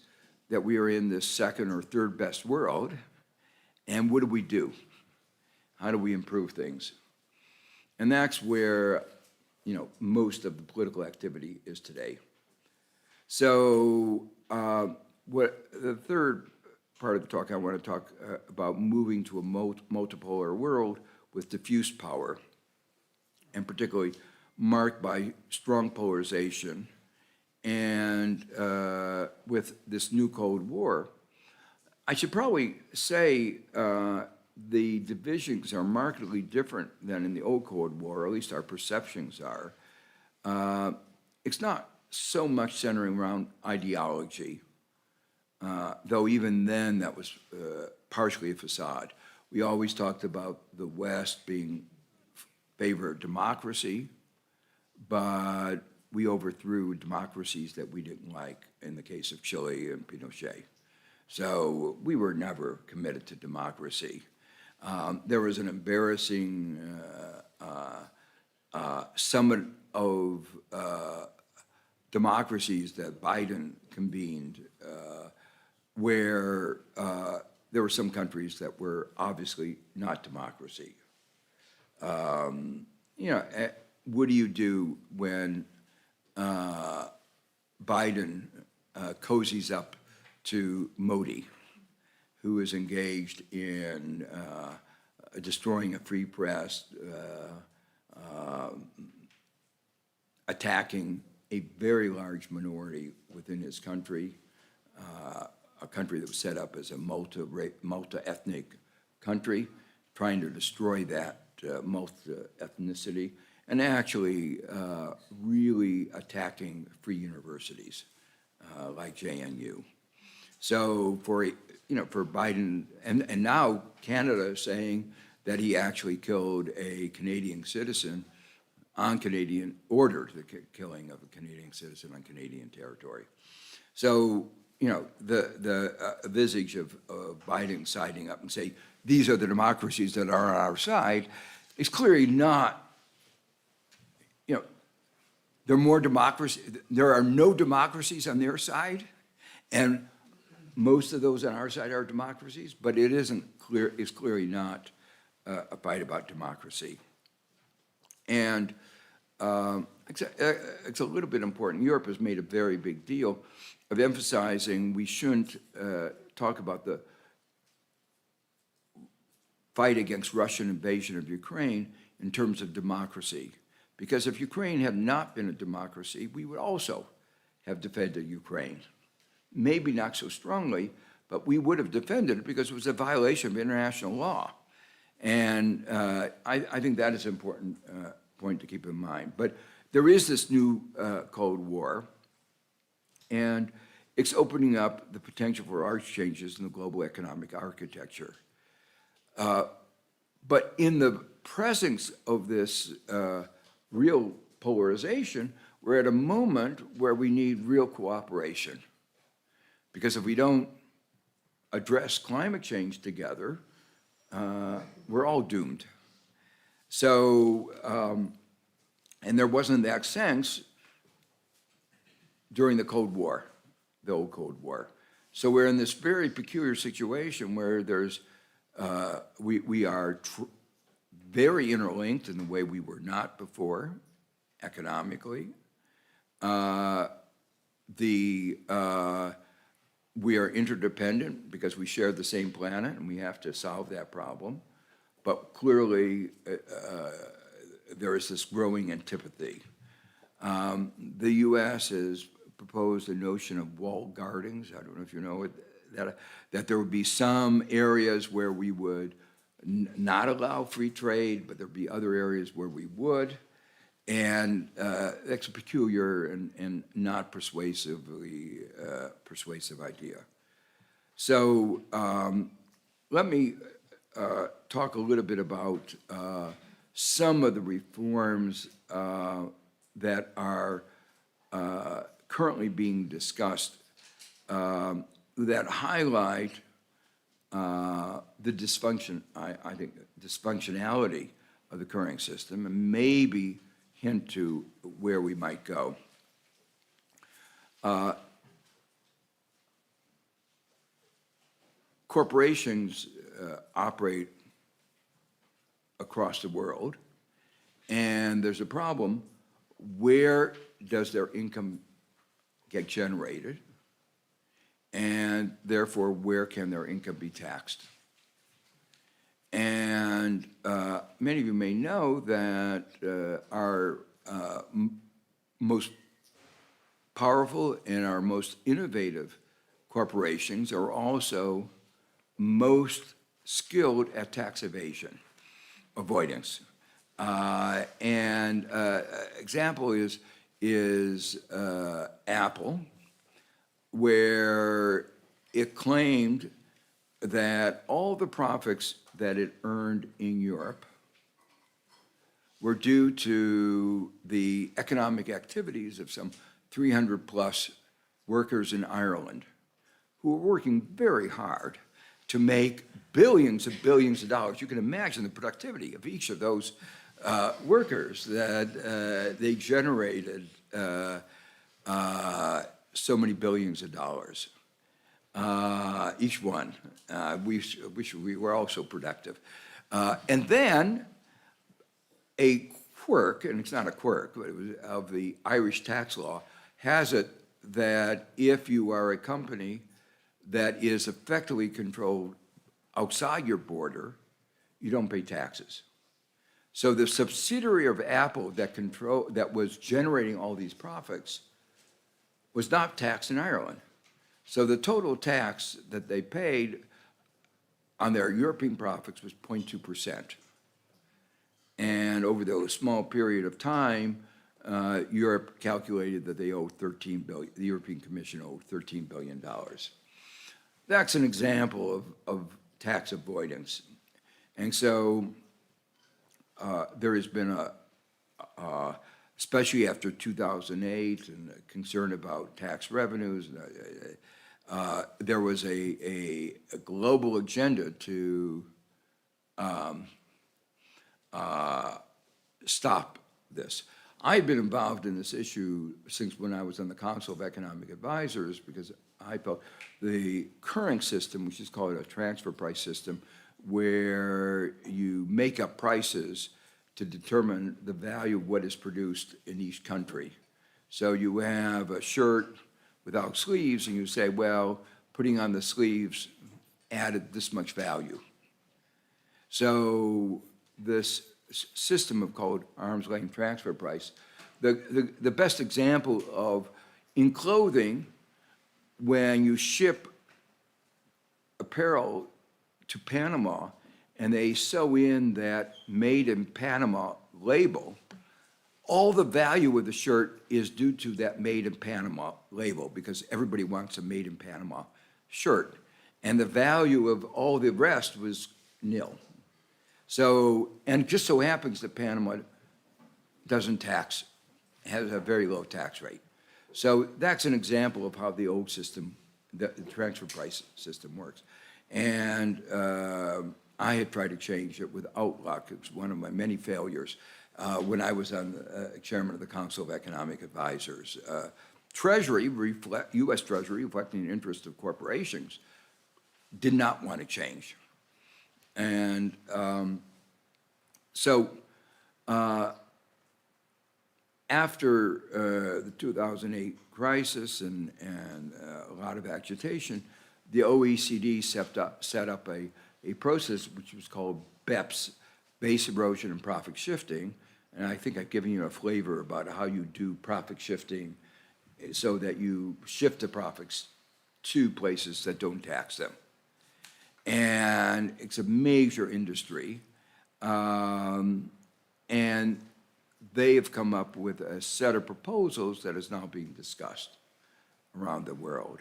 that we are in this second or third best world, and what do we do? How do we improve things? And that's where, you know, most of the political activity is today. So what the third part of the talk, I want to talk about moving to a multipolar world with diffuse power, and particularly marked by strong polarization. And with this new Cold War, I should probably say the divisions are markedly different than in the old Cold War, or at least our perceptions are. It's not so much centering around ideology, though even then that was partially a facade. We always talked about the West being favor of democracy, but we overthrew democracies that we didn't like in the case of Chile and Pinochet. So we were never committed to democracy. There was an embarrassing summit of democracies that Biden convened where there were some countries that were obviously not democracy. You know, what do you do when Biden cozies up to Modi, who is engaged in destroying a free press, attacking a very large minority within his country, a country that was set up as a multi-ethnic country, trying to destroy that multi-ethnicity, and actually really attacking free universities like JNU. So for Biden, and now Canada is saying that he actually killed a Canadian citizen on Canadian, ordered the killing of a Canadian citizen on Canadian territory. So, you know, the visage of Biden siding up and say, these are the democracies that are on our side, is clearly not, you know, there are no democracies on their side, and most of those on our side are democracies, but it isn't clear, it's clearly not a fight about democracy. And it's a little bit important. Europe has made a very big deal of emphasizing we shouldn't talk about the fight against Russian invasion of Ukraine in terms of democracy. Because if Ukraine had not been a democracy, we would also have defended Ukraine. Maybe not so strongly, but we would have defended it because it was a violation of international law. And I think that is an important point to keep in mind. But there is this new Cold War, and it's opening up the potential for large changes in the global economic architecture. But in the presence of this real polarization, we're at a moment where we need real cooperation. Because if we don't address climate change together, we're all doomed. So, and there wasn't that sense during the Cold War, the old Cold War. So we're in this very peculiar situation where there's, we are very interlinked in the way we were not before, economically. We are interdependent because we share the same planet and we have to solve that problem. But clearly, there is this growing antipathy. The US has proposed a notion of walled gardens. I don't know if you know it, that there would be some areas where we would not allow free trade, but there'd be other areas where we would. And that's a peculiar and not persuasively persuasive idea. So let me talk a little bit about some of the reforms that are currently being discussed that highlight the dysfunctionality of the current system and maybe hint to where we might go. Corporations operate across the world, and there's a problem. Where does their income get generated? And therefore, where can their income be taxed? And many of you may know that our most powerful and our most innovative corporations are also most skilled at tax evasion, avoidance. Example is Apple, where it claimed that all the profits that it earned in Europe were due to the economic activities of some 300 plus workers in Ireland who were working very hard to make billions of dollars. You can imagine the productivity of each of those workers that they generated so many billions of dollars. Each one. We wish we were all so productive. And then a quirk, and it's not a quirk, but it was of the Irish tax law, has it that if you are a company that is effectively controlled outside your border, you don't pay taxes. So the subsidiary of Apple that was generating all these profits was not taxed in Ireland. So the total tax that they paid on their European profits was 0.2%. And over the small period of time, Europe calculated that they owed $13 billion, the European Commission owed $13 billion. That's an example of tax avoidance. And so there has been especially after 2008 and concern about tax revenues, there was a global agenda to stop this. I've been involved in this issue since when I was on the Council of Economic Advisors, because I felt the current system, which is called a transfer price system, where you make up prices to determine the value of what is produced in each country. So you have a shirt without sleeves, and you say, well, putting on the sleeves added this much value. So this system of called arm's length transfer price, the best example of in clothing, when you ship apparel to Panama and they sew in that made in Panama label, all the value of the shirt is due to that made in Panama label because everybody wants a made in Panama shirt. And the value of all the rest was nil. So, and it just so happens that Panama doesn't tax, has a very low tax rate. So that's an example of how the old system, the transfer price system works. And I had tried to change it without luck. It was one of my many failures when I was on the chairman of the Council of Economic Advisors. Treasury, U.S. Treasury, reflecting the interest of corporations, did not want to change. And so after the 2008 crisis and a lot of agitation, the OECD set up a process which was called BEPS, Base Erosion and Profit Shifting. And I think I've given you a flavor about how you do profit shifting so that you shift the profits to places that don't tax them. And it's a major industry. And they have come up with a set of proposals that is now being discussed around the world.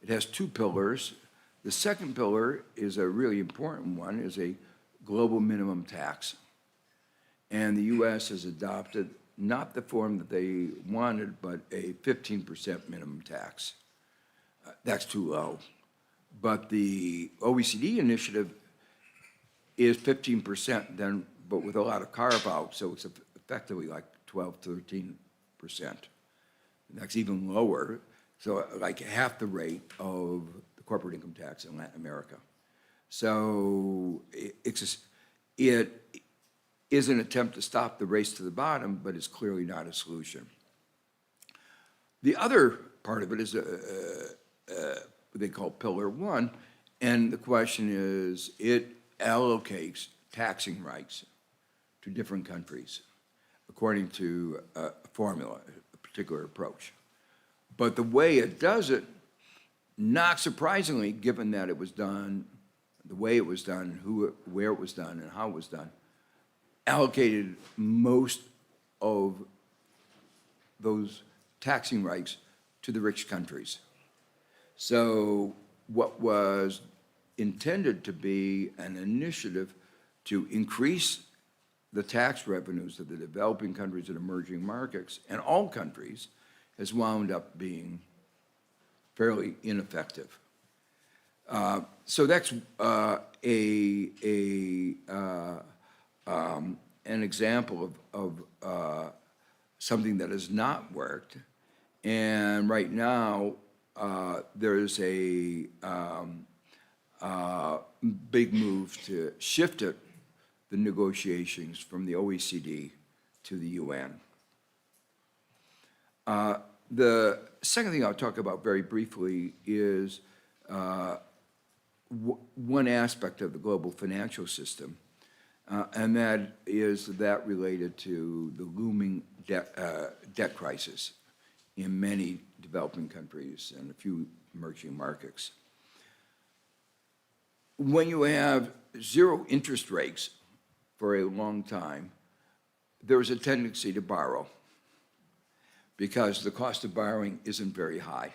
It has two pillars. The second pillar is a really important one, is a global minimum tax. And the US has adopted not the form that they wanted, but a 15% minimum tax. That's too low. But the OECD initiative is 15% then, but with a lot of carve-out, so it's effectively like 12, 13%. That's even lower, so like half the rate of the corporate income tax in Latin America. So it is an attempt to stop the race to the bottom, but it's clearly not a solution. The other part of it is what they call Pillar 1, and the question is, it allocates taxing rights to different countries according to a formula, a particular approach. But the way it does it, not surprisingly, given that it was done, the way it was done, where it was done, and how it was done, allocated most of those taxing rights to the rich countries. So what was intended to be an initiative to increase the tax revenues of the developing countries and emerging markets, and all countries, has wound up being fairly ineffective. So that's an example of something that has not worked. And right now, there's a big move to shift it, the negotiations from the OECD to the UN. The second thing I'll talk about very briefly is one aspect of the global financial system, and that is that related to the looming debt crisis in many developing countries and a few emerging markets. When you have zero interest rates for a long time, there is a tendency to borrow because the cost of borrowing isn't very high.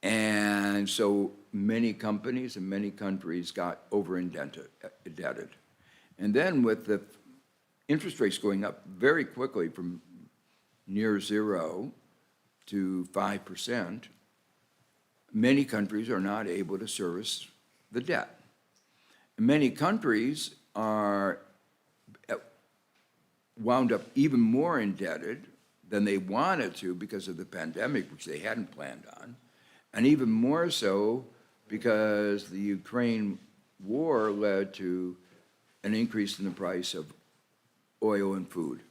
And so many companies and many countries got over-indebted. And then with the interest rates going up very quickly from near zero to 5%, many countries are not able to service the debt. And many countries are wound up even more indebted than they wanted to because of the pandemic, which they hadn't planned on, and even more so because the Ukraine war led to an increase in the price of oil and food.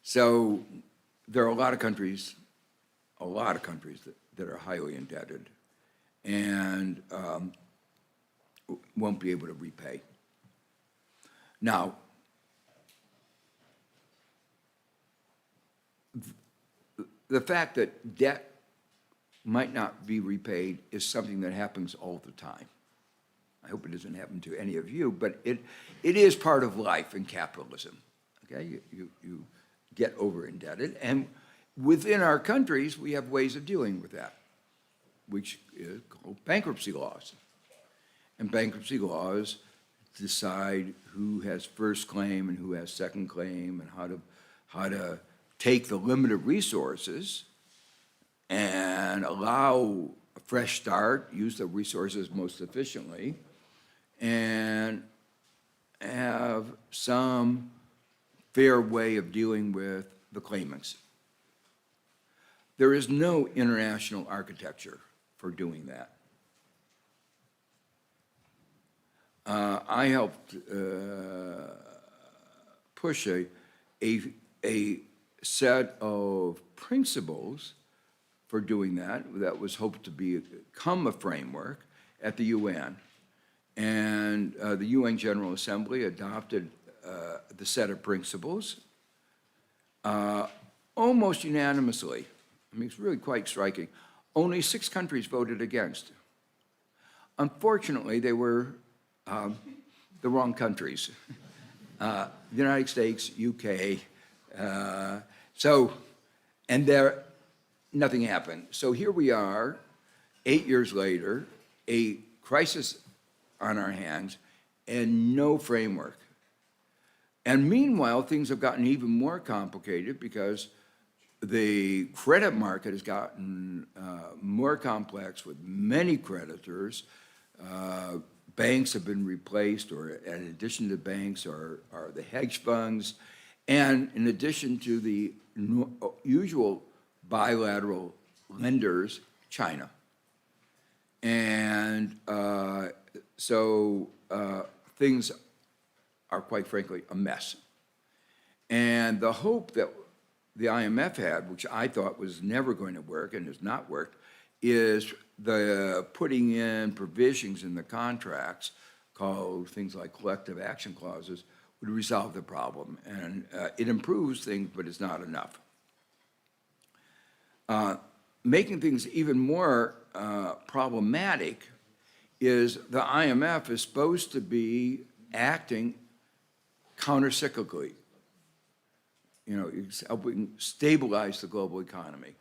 So there are a lot of countries that are highly indebted and won't be able to repay. Now, the fact that debt might not be repaid is something that happens all the time. I hope it doesn't happen to any of you, but it is part of life in capitalism. Okay, you get over-indebted, and within our countries, we have ways of dealing with that, which is called bankruptcy laws. And bankruptcy laws decide who has first claim and who has second claim, and how to take the limited resources and allow a fresh start, use the resources most efficiently, and have some fair way of dealing with the claimants. There is no international architecture for doing that. I helped push a set of principles for doing that was hoped to become a framework at the UN. And the UN General Assembly adopted the set of principles almost unanimously. I mean, it's really quite striking. Only 6 countries voted against. Unfortunately, they were the wrong countries. the United States, UK. And there, nothing happened. So here we are, 8 years later, a crisis on our hands, and no framework. And meanwhile, things have gotten even more complicated because the credit market has gotten more complex with many creditors. Banks have been replaced, or in addition to banks are the hedge funds, and in addition to the usual bilateral lenders, China. And so things are, quite frankly, a mess. And the hope that the IMF had, which I thought was never going to work and has not worked, is the putting in provisions in the contracts called things like collective action clauses would resolve the problem. And it improves things, but it's not enough. Making things even more problematic is the IMF is supposed to be acting countercyclically. You know, it's helping stabilize the global economy.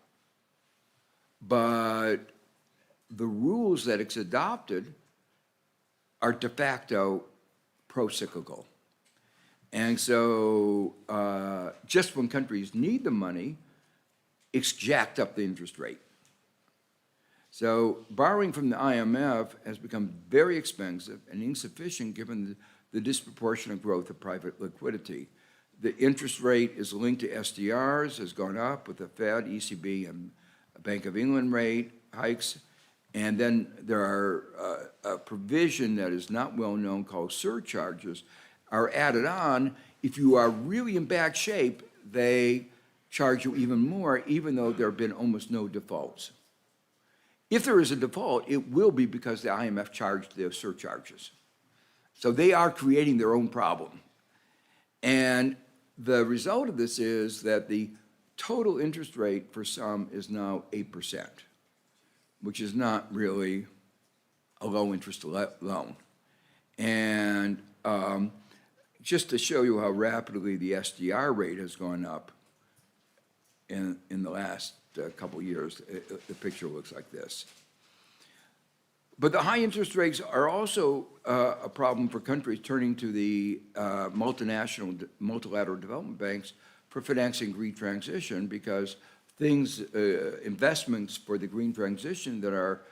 But the rules that it's adopted are de facto pro-cyclical. And so just when countries need the money, it's jacked up the interest rate. So borrowing from the IMF has become very expensive and insufficient given the disproportionate growth of private liquidity. The interest rate is linked to SDRs, has gone up with the Fed, ECB, and Bank of England rate hikes. And then there are a provision that is not well known called surcharges are added on. If you are really in bad shape, they charge you even more, even though there have been almost no defaults. If there is a default, it will be because the IMF charged the surcharges. So they are creating their own problem. And the result of this is that the total interest rate for some is now 8%, which is not really a low interest loan. And just to show you how rapidly the SDR rate has gone up in the last couple years, the picture looks like this. But the high interest rates are also a problem for countries turning to the multilateral development banks for financing green transition, because investments for the green transition that are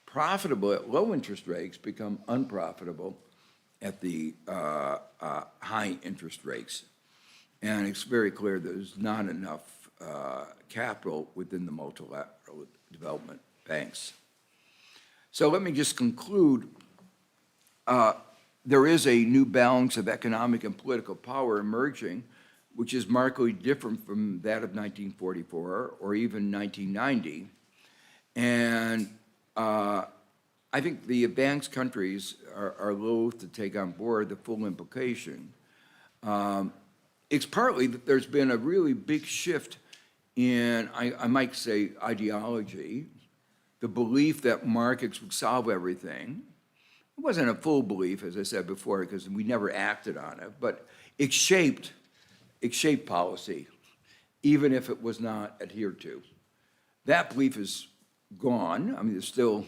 profitable at low interest rates become unprofitable at the high interest rates. And it's very clear there's not enough capital within the multilateral development banks. So let me just conclude. There is a new balance of economic and political power emerging, which is markedly different from that of 1944 or even 1990. And I think the advanced countries are loath to take on board the full implication. It's partly that there's been a really big shift in, I might say, ideology, the belief that markets would solve everything. It wasn't a full belief, as I said before, because we never acted on it, but it shaped policy, even if it was not adhered to. That belief is gone. I mean, there's still,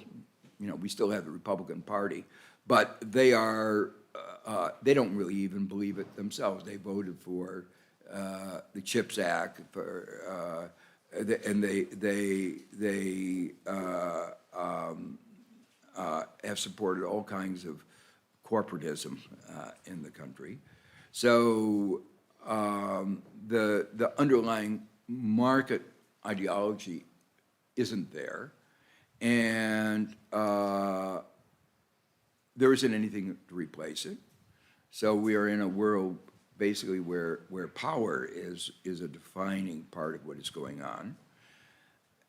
we still have the Republican Party, but they don't really even believe it themselves. They voted for the CHIPS Act, and they have supported all kinds of corporatism in the country. So the underlying market ideology isn't there, and there isn't anything to replace it. So we are in a world basically where power is a defining part of what is going on.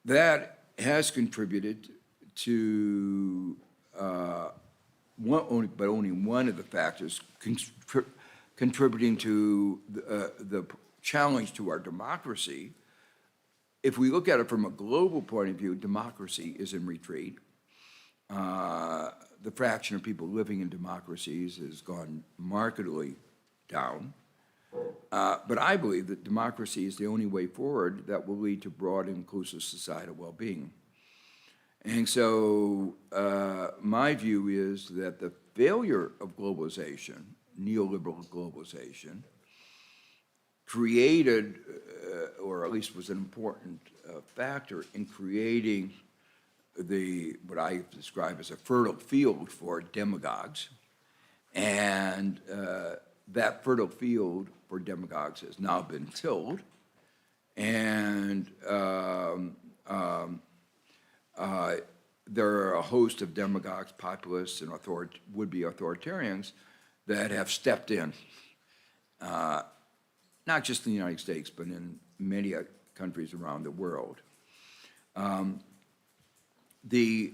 That has contributed to only one of the factors contributing to the challenge to our democracy. If we look at it from a global point of view, democracy is in retreat. The fraction of people living in democracies has gone markedly down. But I believe that democracy is the only way forward that will lead to broad and inclusive societal well-being. And so my view is that the failure of globalization, neoliberal globalization, created, or at least was an important factor in creating what I describe as a fertile field for demagogues. And that fertile field for demagogues has now been tilled. And there are a host of demagogues, populists, and would-be authoritarians that have stepped in, not just in the United States, but in many countries around the world. The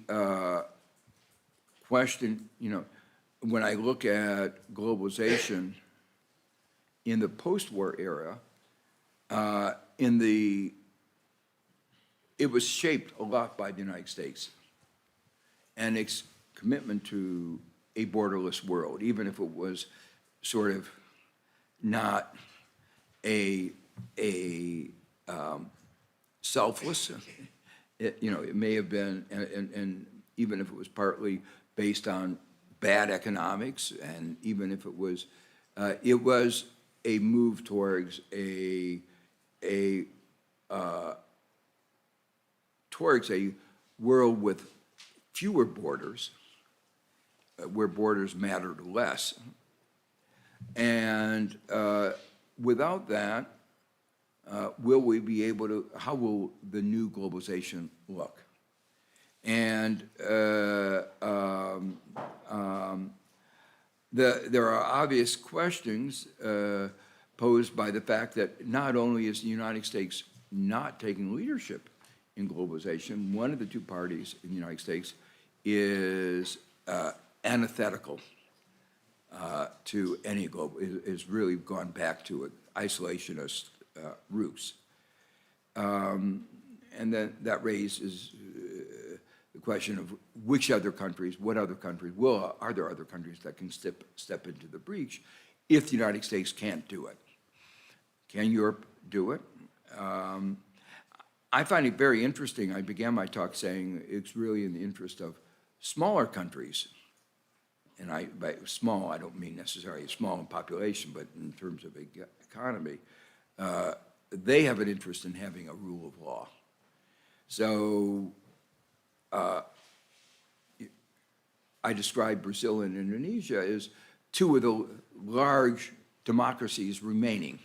question, when I look at globalization in the post-war era, it was shaped a lot by the United States and its commitment to a borderless world, even if it was sort of not a selfless. It may have been, and even if it was partly based on bad economics, and even if it was a move towards a world with fewer borders, where borders mattered less. And without that, will we be able to, how will the new globalization look? And there are obvious questions posed by the fact that not only is the United States not taking leadership in globalization, one of the two parties in the United States is antithetical to any global, is really gone back to isolationist roots. And then that raises the question of which other countries, what other countries, are there other countries that can step into the breach if the United States can't do it? Can Europe do it? I find it very interesting. I began my talk saying it's really in the interest of smaller countries. And by small, I don't mean necessarily small in population, but in terms of economy. They have an interest in having a rule of law. So I describe Brazil and Indonesia as two of the large democracies remaining.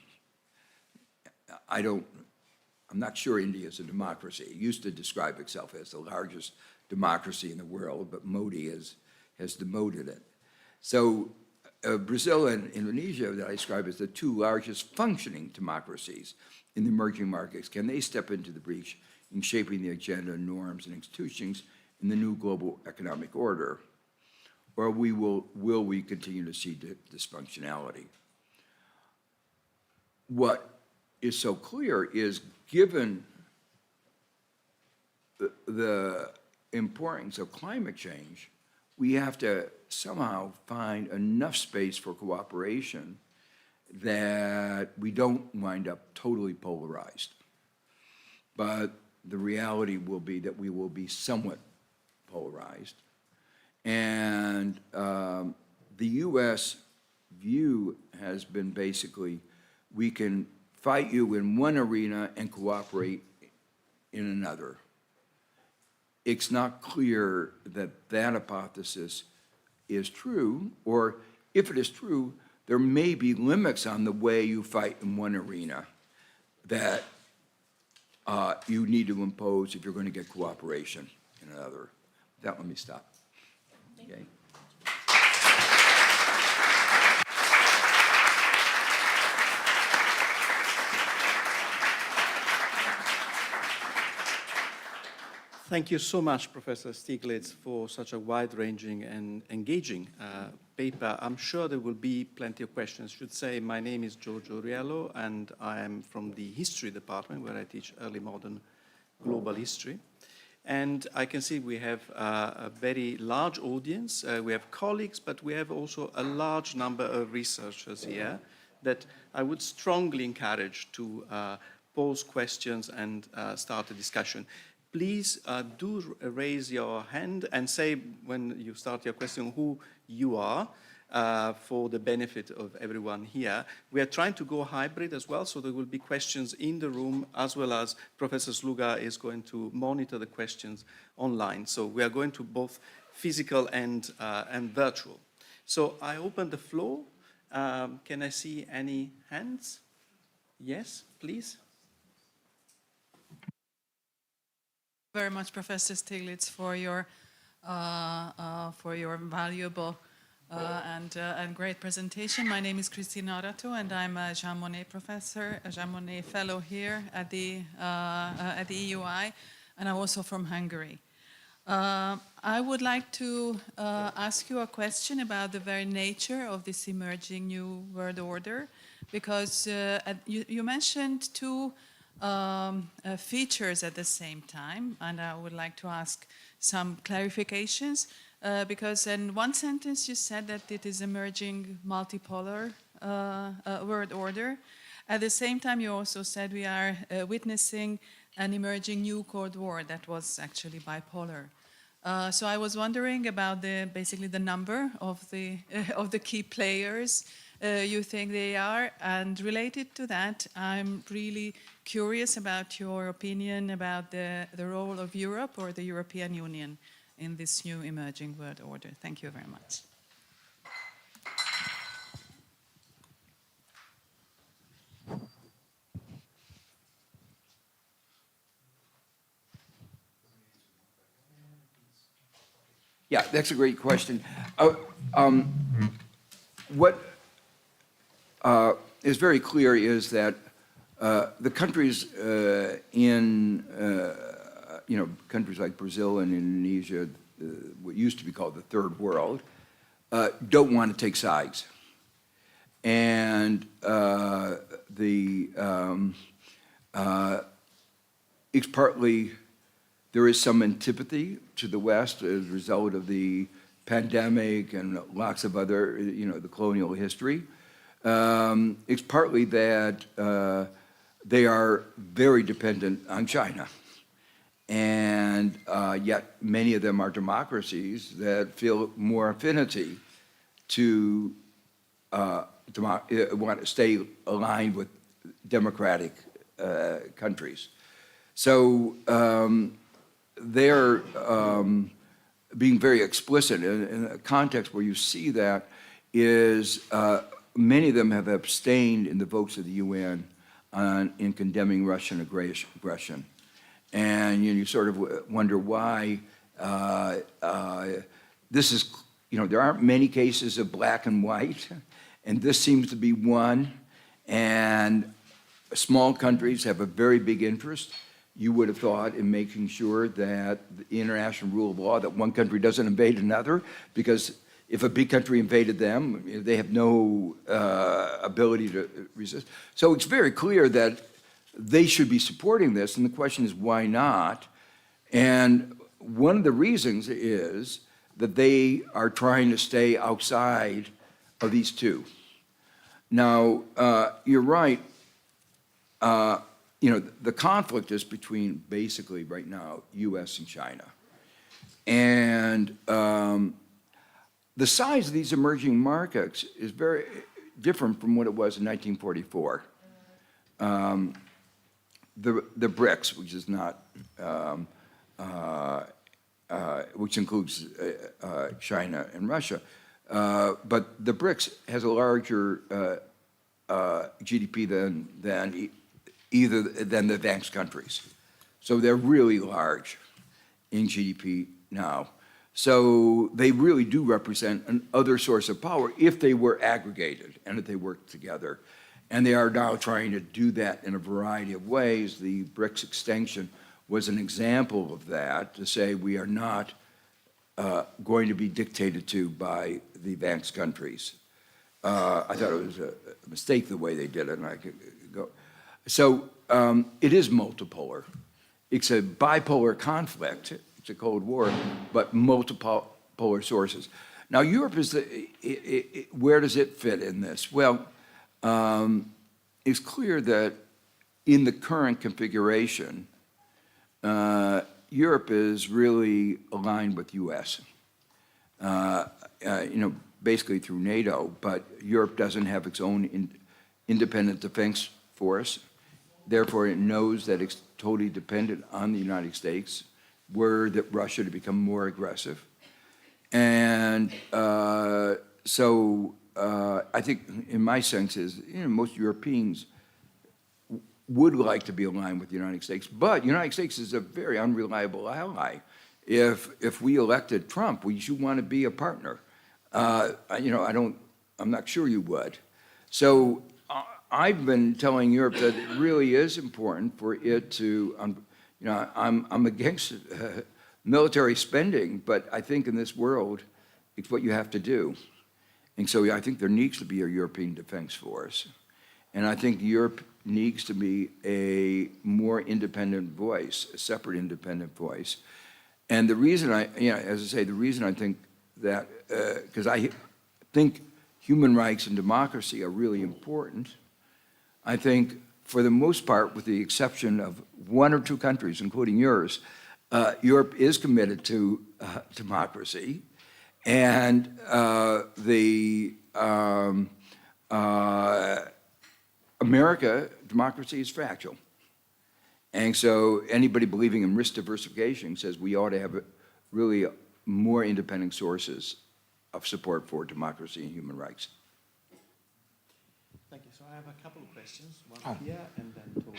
I'm not sure India is a democracy. It used to describe itself as the largest democracy in the world, but Modi has demoted it. So Brazil and Indonesia that I describe as the two largest functioning democracies in the emerging markets. Can they step into the breach in shaping the agenda, norms, and institutions in the new global economic order? Or will we continue to see dysfunctionality? What is so clear is, given the importance of climate change, we have to somehow find enough space for cooperation that we don't wind up totally polarized. But the reality will be that we will be somewhat polarized. And the U.S. view has been basically, we can fight you in one arena and cooperate in another. It's not clear that that hypothesis is true, or if it is true, there may be limits on the way you fight in one arena that you need to impose if you're going to get cooperation in another. With that, let me stop. Okay. Thank you so much, Professor Stiglitz, for such a wide-ranging and engaging paper. I'm sure there will be plenty of questions. I should say my name is Giorgio Riello, and I am from the history department, where I teach early modern global history. And I can see we have a very large audience. We have colleagues, but we have also a large number of researchers here. that I would strongly encourage to pose questions and start a discussion. Please do raise your hand and say when you start your question who you are for the benefit of everyone here. We are trying to go hybrid as well, so there will be questions in the room as well as Professor Sluga is going to monitor the questions online. So we are going to both physical and virtual. So I open the floor. Can I see any hands? Yes, please. Very much, Professor Stiglitz, for your valuable and great presentation. My name is Cristina Arato, and I'm a Jean Monnet professor, a Jean Monnet fellow here at the EUI, and I'm also from Hungary. I would like to ask you a question about the very nature of this emerging new world order, because you mentioned two features at the same time, and I would like to ask some clarifications, because in one sentence you said that it is emerging multipolar world order. At the same time you also said we are witnessing an emerging new Cold War that was actually bipolar. So I was wondering about basically the number of the key players you think they are, and related to that, I'm really curious about your opinion about the role of Europe or the European Union in this new emerging world order. Thank you very much. Yeah, that's a great question. What is very clear is that the countries countries like Brazil and Indonesia, what used to be called the Third World, don't want to take sides. And it's partly there is some antipathy to the West as a result of the pandemic and lots of other, the colonial history. It's partly that they are very dependent on China. And yet many of them are democracies that feel more affinity to want to stay aligned with democratic countries. So they're being very explicit in a context where you see that is many of them have abstained in the votes of the UN in condemning Russian aggression. And you sort of wonder why this is, there aren't many cases of black and white, and this seems to be one. And small countries have a very big interest. You would have thought in making sure that the international rule of law, that one country doesn't invade another, because if a big country invaded them, they have no ability to resist. So it's very clear that they should be supporting this, and the question is why not? And one of the reasons is that they are trying to stay outside of these two. Now, you're right. The conflict is between basically right now U.S. and China. And the size of these emerging markets is very different from what it was in 1944. The BRICS, which is not, which includes China and Russia, but the BRICS has a larger GDP than the advanced countries. So they're really large in GDP now. So they really do represent another source of power if they were aggregated and if they worked together. And they are now trying to do that in a variety of ways. The BRICS extension was an example of that, to say we are not going to be dictated to by the advanced countries. I thought it was a mistake the way they did it, and I could go. So it is multipolar. It's a bipolar conflict. It's a Cold War, but multipolar sources. Now, Europe is where does it fit in this? Well, it's clear that in the current configuration, Europe is really aligned with U.S. Basically through NATO, but Europe doesn't have its own independent defense force. Therefore, it knows that it's totally dependent on the United States, were that Russia to become more aggressive. And I think, in my sense, is most Europeans would like to be aligned with the United States, but the United States is a very unreliable ally. If we elected Trump, we should want to be a partner. I'm not sure you would. So I've been telling Europe that it really is important for it to, I'm against military spending, but I think in this world, it's what you have to do. And so I think there needs to be a European defense force. And I think Europe needs to be a more independent voice, a separate independent voice. And the reason the reason I think that, because I think human rights and democracy are really important. I think for the most part, with the exception of one or two countries, including yours, Europe is committed to democracy. And America, democracy is fragile. And so anybody believing in risk diversification says we ought to have really more independent sources of support for democracy and human rights. Thank you. So I have a couple of questions, one here and then Toby.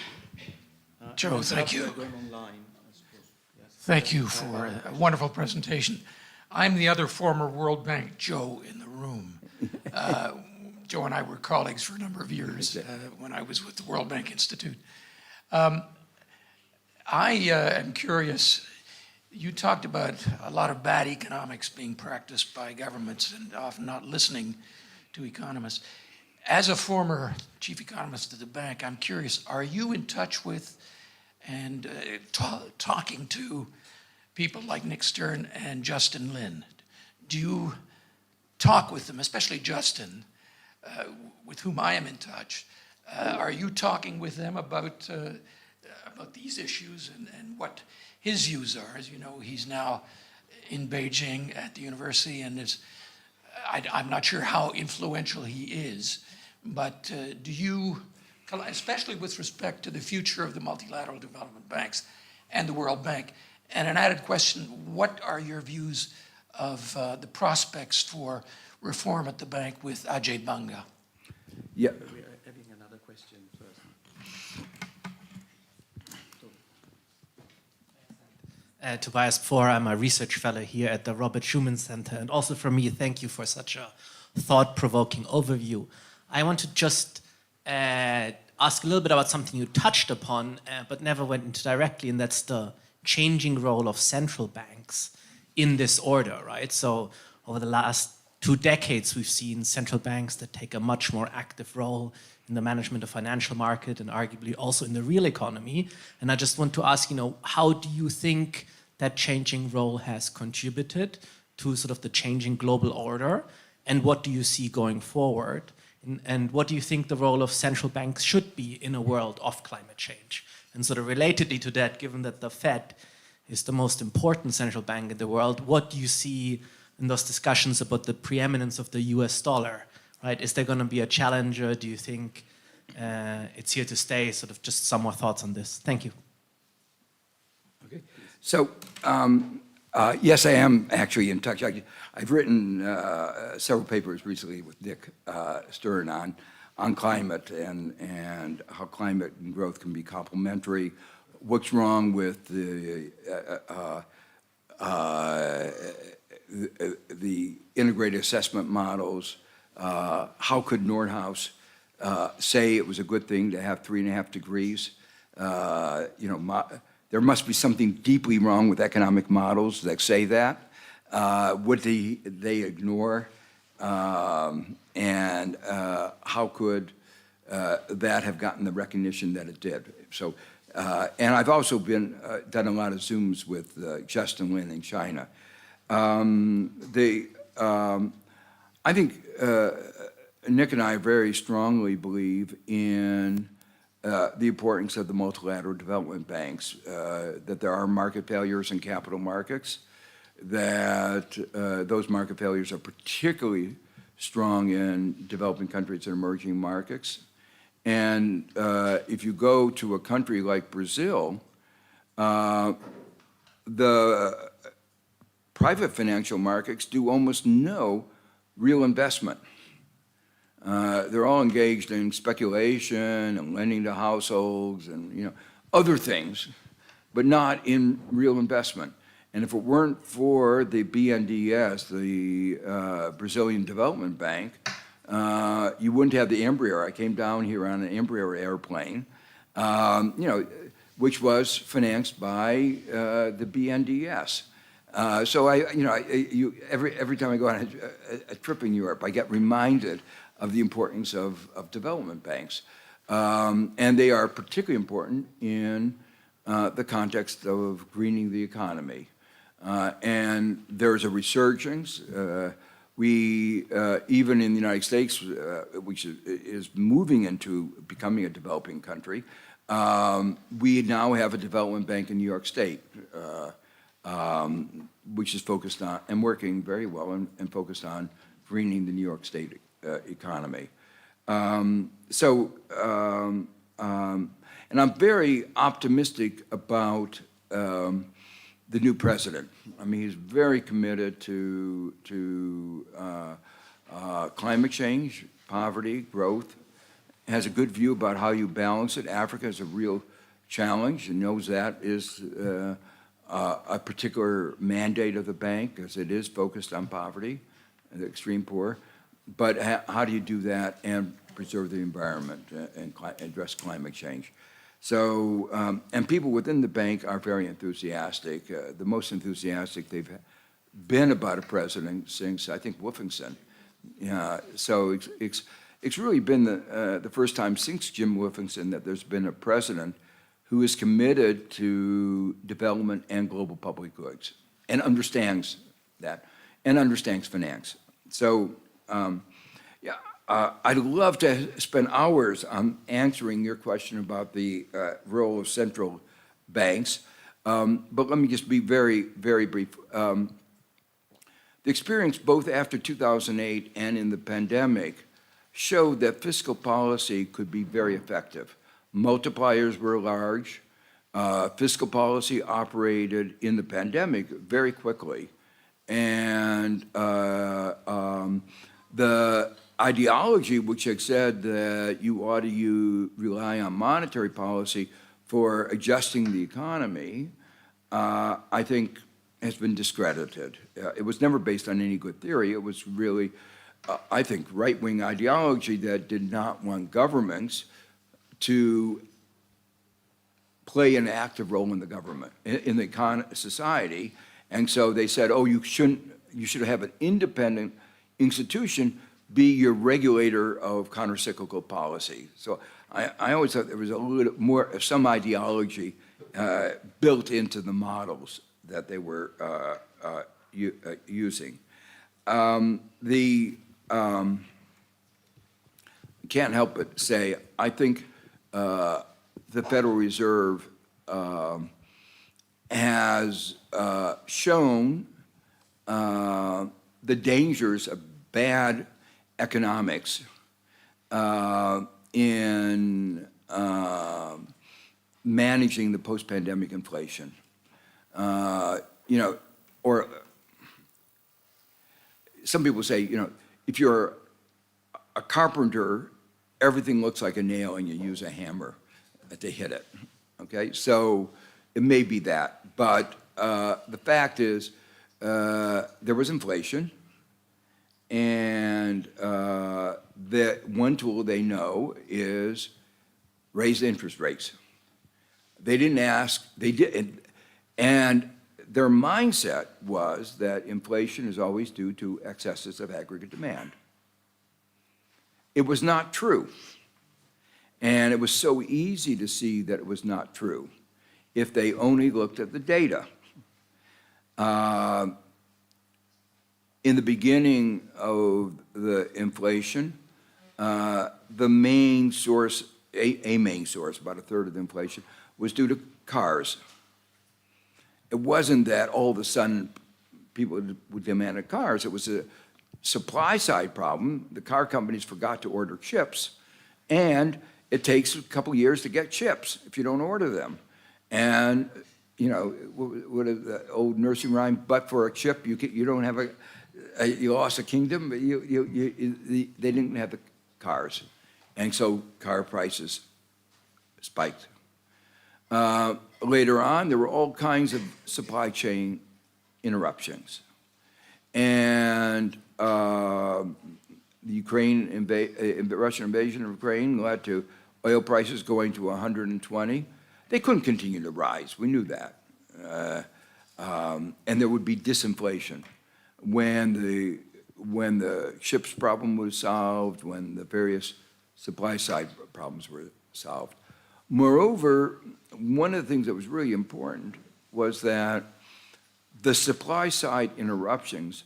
Joe, thank you. Going online, I suppose. Yes. Thank you for a wonderful presentation. I'm the other former World Bank Joe in the room. Joe and I were colleagues for a number of years when I was with the World Bank Institute. I am curious, you talked about a lot of bad economics being practiced by governments and often not listening to economists. As a former chief economist at the bank, I'm curious, are you in touch with and talking to people like Nick Stern and Justin Lin? Do you talk with them, especially Justin, with whom I am in touch? Are you talking with them about these issues and what his views are? As you know, he's now in Beijing at the university and I'm not sure how influential he is, but do you, especially with respect to the future of the multilateral development banks and the World Bank, and an added question, what are your views of the prospects for reform at the bank with Ajay Banga? Yeah. We are having another question first. Tobias Pfohr, I'm a research fellow here at the Robert Schuman Center, and also from me, thank you for such a thought-provoking overview. I want to just ask a little bit about something you touched upon, but never went into directly, and that's the changing role of central banks in this order, right? So over the last 2 decades, we've seen central banks that take a much more active role in the management of financial market and arguably also in the real economy. And I just want to ask, how do you think that changing role has contributed to sort of the changing global order? And what do you see going forward? And what do you think the role of central banks should be in a world of climate change? And sort of relatedly to that, given that the Fed is the most important central bank in the world, what do you see in those discussions about the preeminence of the US dollar, right? Is there going to be a challenger? Do you think it's here to stay? Sort of just some more thoughts on this. Thank you. Okay. So, yes, I am actually in touch. I've written several papers recently with Nick Stern on climate and how climate and growth can be complementary. What's wrong with the integrated assessment models? How could Nordhaus say it was a good thing to have 3.5 degrees? There must be something deeply wrong with economic models that say that. Would they ignore? And how could that have gotten the recognition that it did? So, and I've also done a lot of Zooms with Justin Lin in China. I think Nick and I very strongly believe in the importance of the multilateral development banks, that there are market failures in capital markets, that those market failures are particularly strong in developing countries and emerging markets. And if you go to a country like Brazil, the private financial markets do almost no real investment. They're all engaged in speculation and lending to households and other things, but not in real investment. And if it weren't for the BNDES, the Brazilian Development Bank, you wouldn't have the Embraer. I came down here on an Embraer airplane, which was financed by the BNDES. So every time I go on a trip in Europe, I get reminded of the importance of development banks. And they are particularly important in the context of greening the economy. And there's a resurgence. We, even in the United States, which is moving into becoming a developing country, we now have a development bank in New York State, which is focused on and working very well and focused on greening the New York State economy. And I'm very optimistic about the new president. I mean, he's very committed to climate change, poverty, growth, has a good view about how you balance it. Africa is a real challenge and knows that is a particular mandate of the bank, because it is focused on poverty, the extreme poor. But how do you do that and preserve the environment and address climate change? So, and people within the bank are very enthusiastic. The most enthusiastic they've been about a president since, I think, Wolfensohn. So it's really been the first time since Jim Wolfensohn that there's been a president who is committed to development and global public goods and understands that and understands finance. So, I'd love to spend hours on answering your question about the role of central banks, but let me just be very, very brief. The experience both after 2008 and in the pandemic showed that fiscal policy could be very effective. Multipliers were large. Fiscal policy operated in the pandemic very quickly. And the ideology which had said that you ought to rely on monetary policy for adjusting the economy, I think has been discredited. It was never based on any good theory. It was really, I think, right-wing ideology that did not want governments to play an active role in the government, in the society. And so they said, oh, you should have an independent institution be your regulator of countercyclical policy. So I always thought there was a little more, some ideology built into the models that they were using. Can't help but say, I think the Federal Reserve has shown the dangers of bad economics in managing the post-pandemic inflation. Or some people say, if you're a carpenter, everything looks like a nail and you use a hammer to hit it, okay? So it may be that, but the fact is there was inflation, and the one tool they know is raise interest rates. They didn't ask, they did, and their mindset was that inflation is always due to excesses of aggregate demand. It was not true. And it was so easy to see that it was not true if they only looked at the data. In the beginning of the inflation, the main source, a main source, about a third of the inflation, was due to cars. It wasn't that all of a sudden people would demand cars. It was a supply side problem. The car companies forgot to order chips, and it takes a couple years to get chips if you don't order them. And you know, what is the old nursing rhyme? But for a chip, you don't have you lost a kingdom. They didn't have the cars, and so car prices spiked. Later on, there were all kinds of supply chain interruptions, and the Russian invasion of Ukraine led to oil prices going to 120. They couldn't continue to rise. We knew that, and there would be disinflation when the chips problem was solved, when the various supply side problems were solved. Moreover, one of the things that was really important was that the supply side interruptions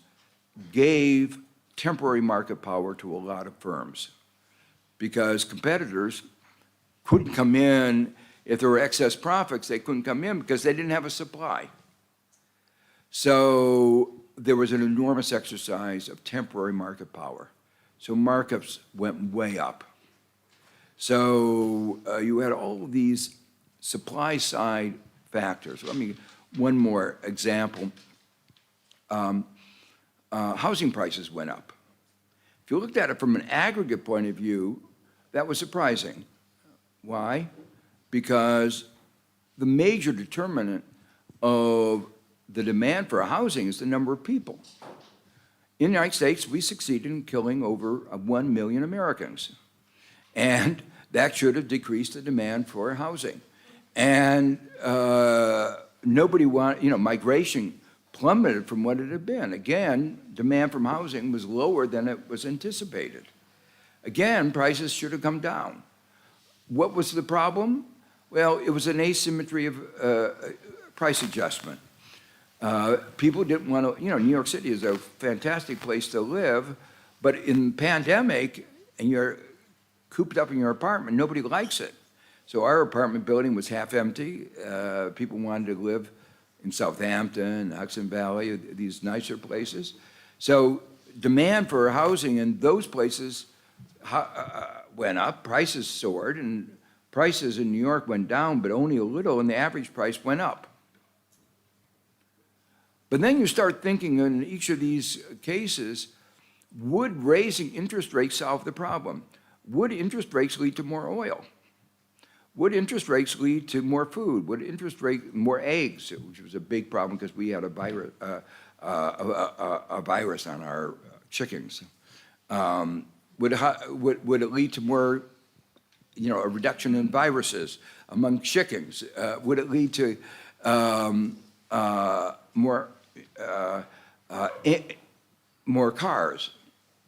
gave temporary market power to a lot of firms because competitors couldn't come in. If there were excess profits, they couldn't come in because they didn't have a supply. So there was an enormous exercise of temporary market power. So markups went way up. So you had all of these supply side factors. One more example. Housing prices went up. If you looked at it from an aggregate point of view, that was surprising. Why? Because the major determinant of the demand for housing is the number of people. In the United States, we succeeded in killing over 1 million Americans. And that should have decreased the demand for housing. And nobody wanted, migration plummeted from what it had been. Again, demand from housing was lower than it was anticipated. Again, prices should have come down. What was the problem? Well, it was an asymmetry of price adjustment. People didn't want to, New York City is a fantastic place to live, but in pandemic, and you're cooped up in your apartment, nobody likes it. So our apartment building was half empty. People wanted to live in Southampton, Hudson Valley, these nicer places. So demand for housing in those places went up, prices soared, and prices in New York went down, but only a little, and the average price went up. But then you start thinking in each of these cases, would raising interest rates solve the problem? Would interest rates lead to more oil? Would interest rates lead to more food? Would interest rate more eggs, which was a big problem because we had a virus on our chickens? Would it lead to more, a reduction in viruses among chickens? Would it lead to more cars?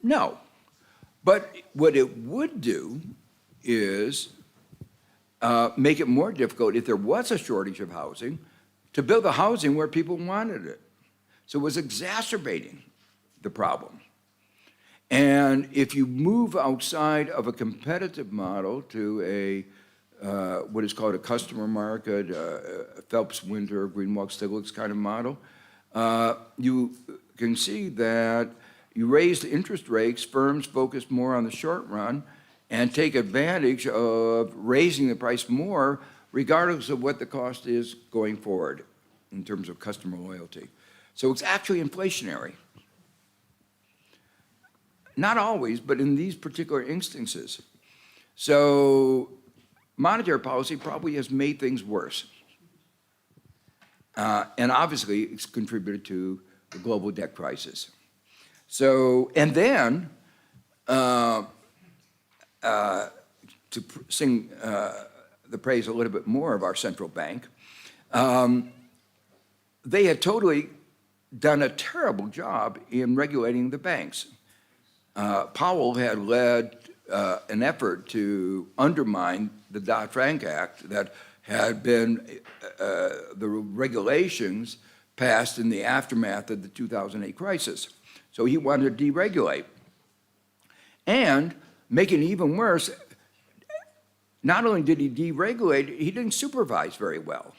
No. But what it would do is make it more difficult, if there was a shortage of housing, to build the housing where people wanted it. So it was exacerbating the problem. And if you move outside of a competitive model to what is called a customer market, Phelps, Winter, Greenwald, Stiglitz kind of model, you can see that you raise the interest rates, firms focus more on the short run and take advantage of raising the price more regardless of what the cost is going forward in terms of customer loyalty. So it's actually inflationary. Not always, but in these particular instances. So monetary policy probably has made things worse. And obviously, it's contributed to the global debt crisis. So, and then, to sing the praise a little bit more of our central bank, they had totally done a terrible job in regulating the banks. Powell had led an effort to undermine the Dodd-Frank Act that had been the regulations passed in the aftermath of the 2008 crisis. So he wanted to deregulate. And make it even worse, not only did he deregulate, he didn't supervise very well.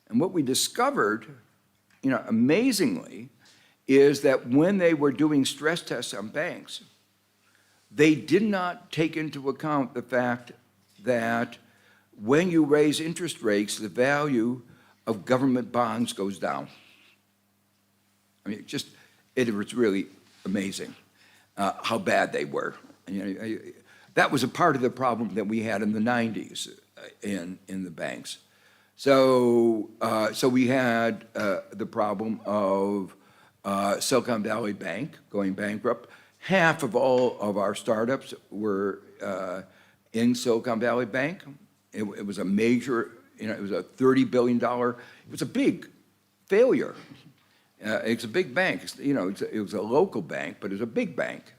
And what we discovered, amazingly, is that when they were doing stress tests on banks, they did not take into account the fact that when you raise interest rates, the value of government bonds goes down. I mean, it was really amazing how bad they were. That was a part of the problem that we had in the 90s in the banks. So we had the problem of Silicon Valley Bank going bankrupt. Half of all of our startups were in Silicon Valley Bank. It was a major, it was a $30 billion, it was a big failure. It's a big bank. It was a local bank, but it was a big bank.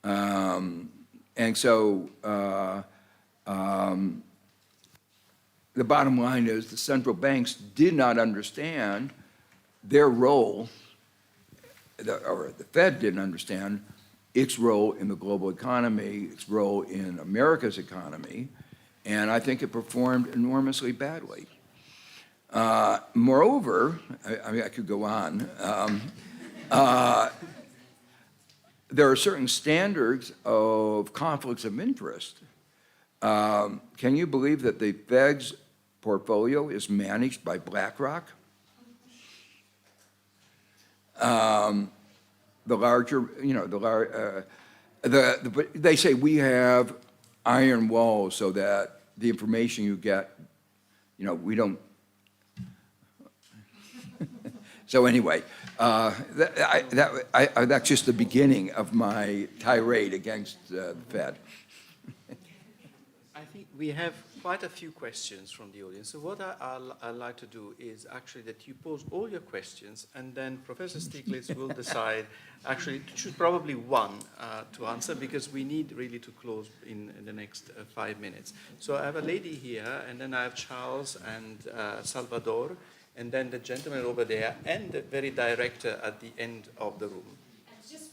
And so the bottom line is the central banks did not understand their role, or the Fed didn't understand its role in the global economy, its role in America's economy, and I think it performed enormously badly. Moreover, I could go on. There are certain standards of conflicts of interest. Can you believe that the Fed's portfolio is managed by BlackRock? They say we have iron walls so that the information you get, we don't. So anyway, that's just the beginning of my tirade against the Fed. I think we have quite a few questions from the audience. So what I'd like to do is actually that you pose all your questions, and then Professor Stiglitz will decide, actually to choose probably one to answer, because we need really to close in the next 5 minutes. So I have a lady here, and then I have Charles and Salvador, and then the gentleman over there, and the very director at the end of the room. And just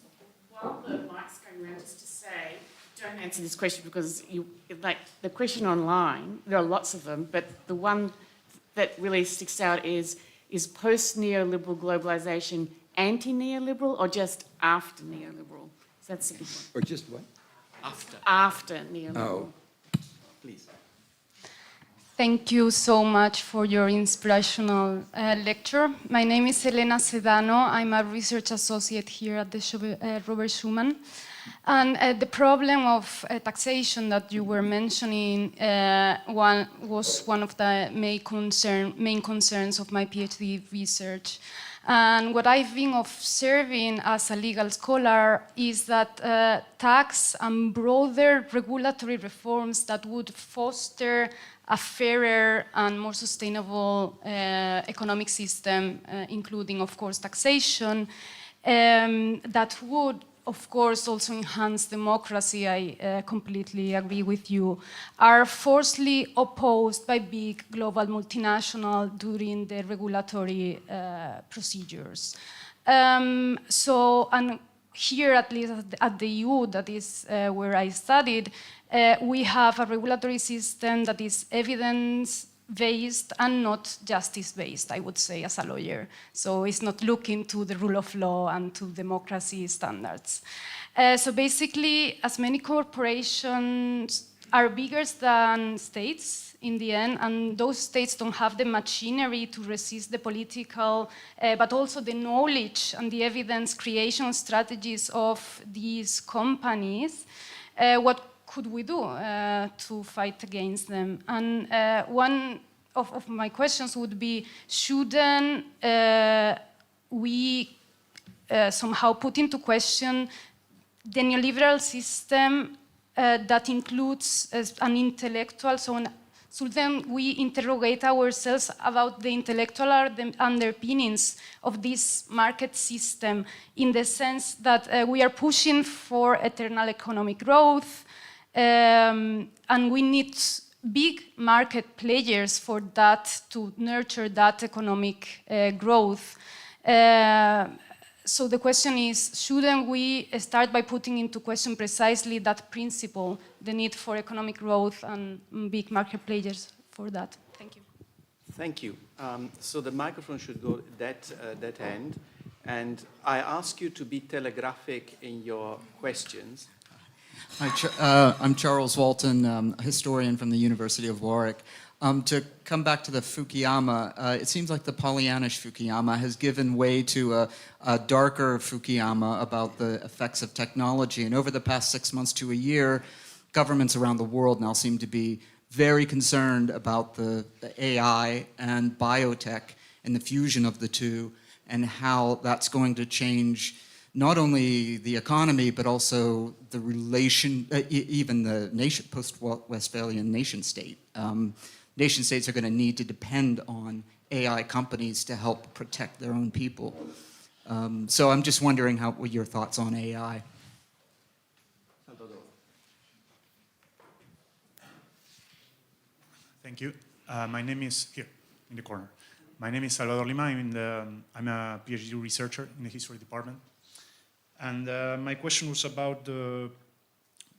while the mic's going around, just to say, don't answer this question because the question online, there are lots of them, but the one that really sticks out is post-neoliberal globalisation anti-neoliberal or just after neoliberal? So that's the big one. Or just what? After neoliberal. Oh. Please. Thank you so much for your inspirational lecture. My name is Elena Sedano. I'm a research associate here at the Robert Schuman. And the problem of taxation that you were mentioning was one of the main concerns of my PhD research. And what I've been observing as a legal scholar is that tax and broader regulatory reforms that would foster a fairer and more sustainable economic system, including, of course, taxation, that would, of course, also enhance democracy, I completely agree with you, are forcefully opposed by big global multinationals during the regulatory procedures. And here, at least at the EU, that is where I studied, we have a regulatory system that is evidence-based and not justice-based, I would say, as a lawyer. So it's not looking to the rule of law and to democracy standards. So basically, as many corporations are bigger than states in the end, and those states don't have the machinery to resist the political, but also the knowledge and the evidence creation strategies of these companies, what could we do to fight against them? And one of my questions would be, shouldn't we somehow put into question the neoliberal system that includes an intellectual, shouldn't we interrogate ourselves about the intellectual underpinnings of this market system, in the sense that we are pushing for eternal economic growth, and we need big market players for that, to nurture that economic growth. So the question is, shouldn't we start by putting into question precisely that principle, the need for economic growth and big market players for that? Thank you. Thank you. So the microphone should go that end. And I ask you to be telegraphic in your questions. Hi, I'm Charles Walton, a historian from the University of Warwick. To come back to the Fukuyama, it seems like the Pollyannish Fukuyama has given way to a darker Fukuyama about the effects of technology. And over the past 6 months to a year, governments around the world now seem to be very concerned about the AI and biotech and the fusion of the two, and how that's going to change not only the economy, but also the relation, even the nation, post-Westphalian nation state. Nation states are going to need to depend on AI companies to help protect their own people. So I'm just wondering what your thoughts on AI. Thank you. My name is, here, in the corner. My name is Salvador Lima. I'm a PhD researcher in the history department. And my question was about the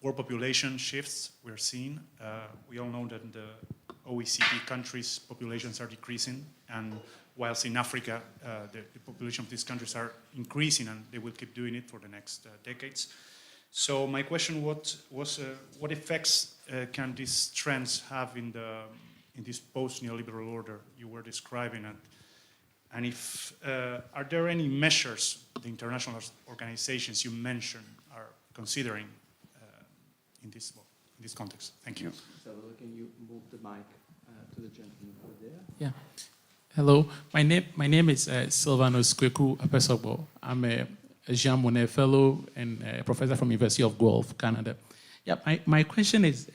world population shifts we're seeing. We all know that the OECD countries' populations are decreasing, and whilst in Africa, the population of these countries are increasing, and they will keep doing it for the next decades. So my question was what effects can these trends have in this post-neoliberal order you were describing? And if, are there any measures the international organizations you mentioned are considering in this context? Thank you. Salvador, can you move the mic to the gentleman over there? Yeah. Hello. My name is Silvanus Kweku Apesogbo. I'm a Jean Monnet Fellow and a professor from University of Guelph, Canada. Yeah. My question is,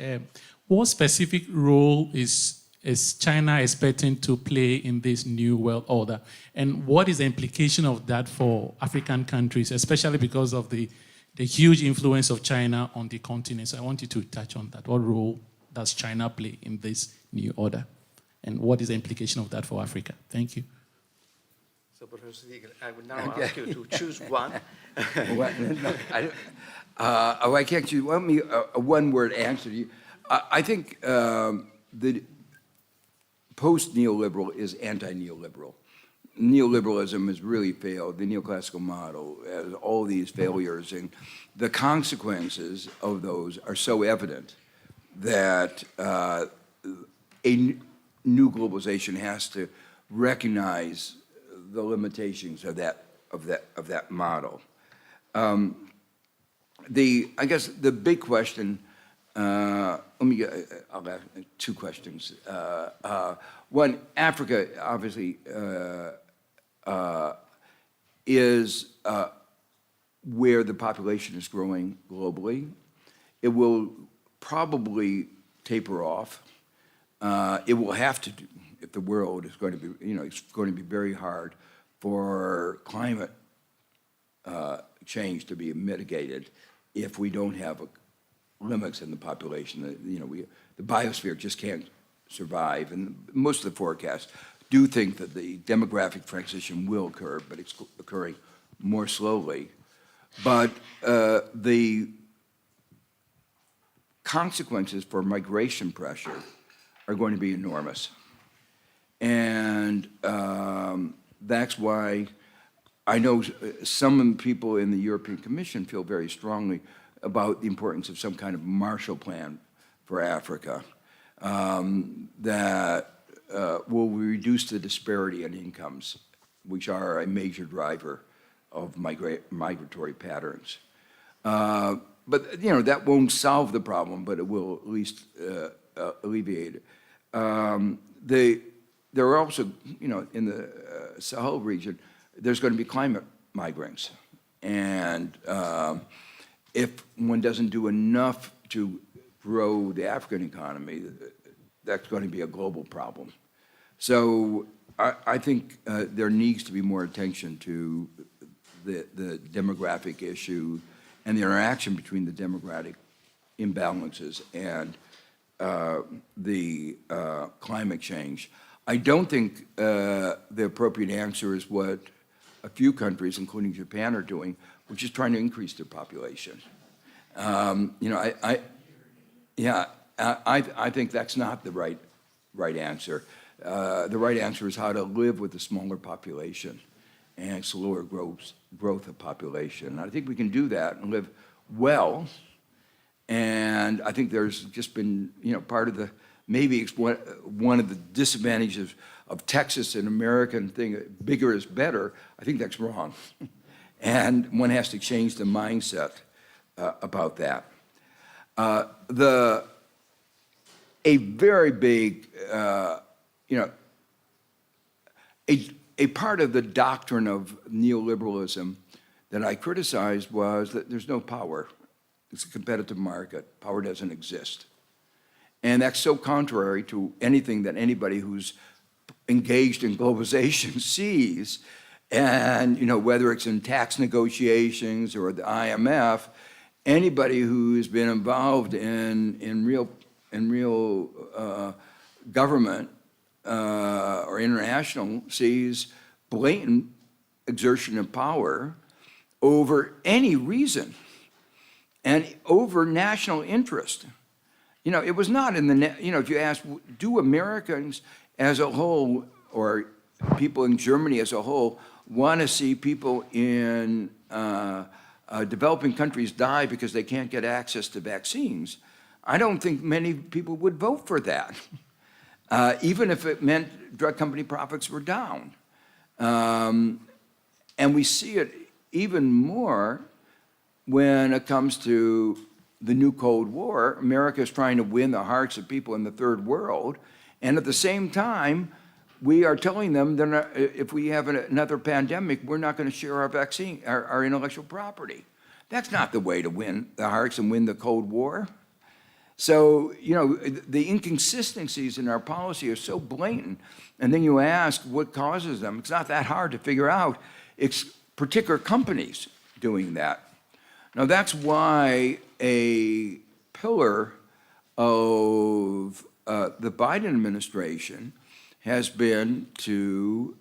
what specific role is China expecting to play in this new world order? And what is the implication of that for African countries, especially because of the huge influence of China on the continent? So I want you to touch on that. What role does China play in this new order? And what is the implication of that for Africa? Thank you. So, Professor Stiglitz, I would now ask you to choose one. I can't choose. Want me a one-word answer to you? I think the post-neoliberal is anti-neoliberal. Neoliberalism has really failed. The neoclassical model has all these failures, and the consequences of those are so evident that a new globalization has to recognize the limitations of that model. I guess the big question. I'll ask two questions. One, Africa obviously is where the population is growing globally. It will probably taper off. It will have to do if the world is going to be, it's going to be very hard for climate change to be mitigated if we don't have limits in the population. The biosphere just can't survive, and most of the forecasts do think that the demographic transition will occur, but it's occurring more slowly. But the consequences for migration pressure are going to be enormous. And that's why I know some people in the European Commission feel very strongly about the importance of some kind of Marshall Plan for Africa that will reduce the disparity in incomes, which are a major driver of migratory patterns. But that won't solve the problem, but it will at least alleviate it. There are also, in the Sahel region, there's going to be climate migrants. And if one doesn't do enough to grow the African economy, that's going to be a global problem. So I think there needs to be more attention to the demographic issue and the interaction between the demographic imbalances and the climate change. I don't think the appropriate answer is what a few countries, including Japan, are doing, which is trying to increase their population. You know, I think that's not the right answer. The right answer is how to live with a smaller population and slower growth of population. I think we can do that and live well. And I think there's just been, you know, part of the, maybe it's one of the disadvantages of Texas and American thing, bigger is better. I think that's wrong. And one has to change the mindset about that. A very big, you know, a part of the doctrine of neoliberalism that I criticized was that there's no power. It's a competitive market. Power doesn't exist. And that's so contrary to anything that anybody who's engaged in globalization sees. And, you know, whether it's in tax negotiations or the IMF, anybody who's been involved in real government or international sees blatant exertion of power over any reason and over national interest. You know, it was not in the, you know, if you ask, do Americans as a whole or people in Germany as a whole want to see people in developing countries die because they can't get access to vaccines? I don't think many people would vote for that, even if it meant drug company profits were down. And we see it even more when it comes to the new Cold War. America is trying to win the hearts of people in the third world, and at the same time, we are telling them that if we have another pandemic, we're not going to share our vaccine, our intellectual property. That's not the way to win the hearts and win the Cold War. So, you know, the inconsistencies in our policy are so blatant. And then you ask what causes them. It's not that hard to figure out. It's particular companies doing that. Now, that's why a pillar of the Biden administration has been to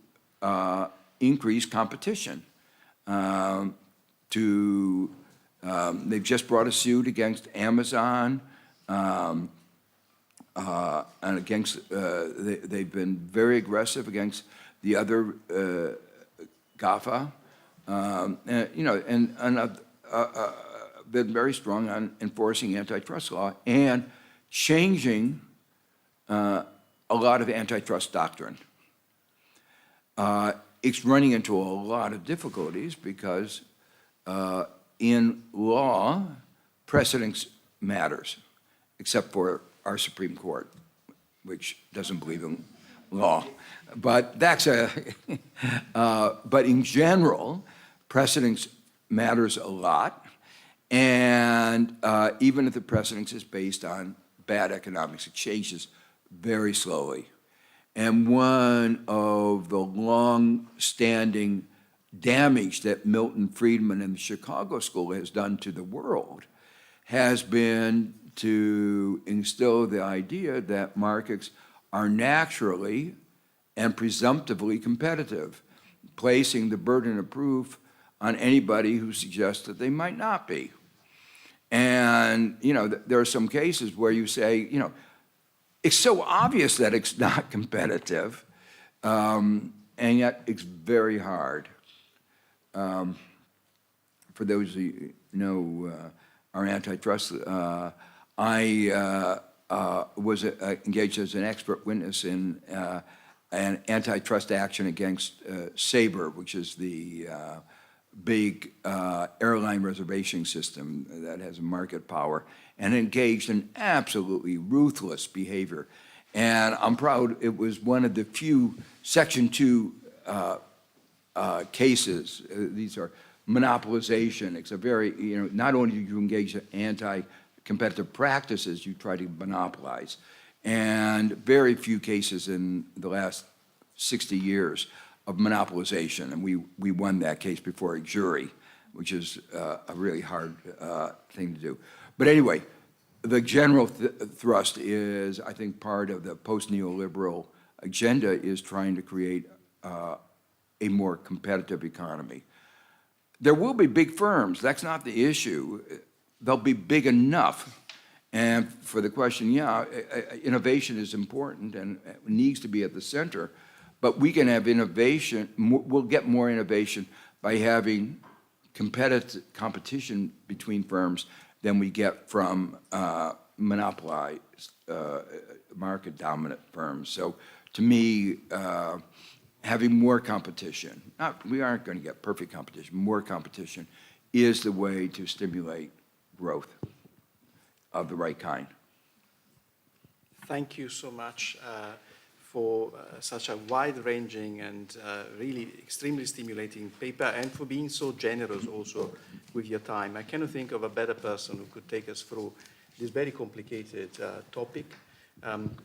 increase competition. They've just brought a suit against Amazon, and against, they've been very aggressive against the other GAFA, and, you know, and been very strong on enforcing antitrust law and changing a lot of antitrust doctrine. It's running into a lot of difficulties because in law, precedence matters, except for our Supreme Court, which doesn't believe in law. But that's but in general, precedence matters a lot. And even if the precedence is based on bad economics, it changes very slowly. And one of the long-standing damage that Milton Friedman and the Chicago School has done to the world has been to instill the idea that markets are naturally and presumptively competitive, placing the burden of proof on anybody who suggests that they might not be. And, you know, there are some cases where you say, you know, it's so obvious that it's not competitive, and yet it's very hard. For those who know our antitrust, I was engaged as an expert witness in an antitrust action against Sabre, which is the big airline reservation system that has market power, and engaged in absolutely ruthless behavior. And I'm proud it was one of the few Section 2 cases. These are monopolization. It's a very, you know, not only do you engage in anti-competitive practices, you try to monopolize. And very few cases in the last 60 years of monopolization, and we won that case before a jury, which is a really hard thing to do. But anyway, the general thrust is, I think part of the post-neoliberal agenda is trying to create a more competitive economy. There will be big firms. That's not the issue. They'll be big enough. And for the question, yeah, innovation is important and needs to be at the center. But we can have innovation, we'll get more innovation by having competition between firms than we get from monopolized, market-dominant firms. So to me, having more competition, we aren't going to get perfect competition, more competition is the way to stimulate growth of the right kind. Thank you so much for such a wide-ranging and really extremely stimulating paper, and for being so generous also with your time. I cannot think of a better person who could take us through this very complicated topic.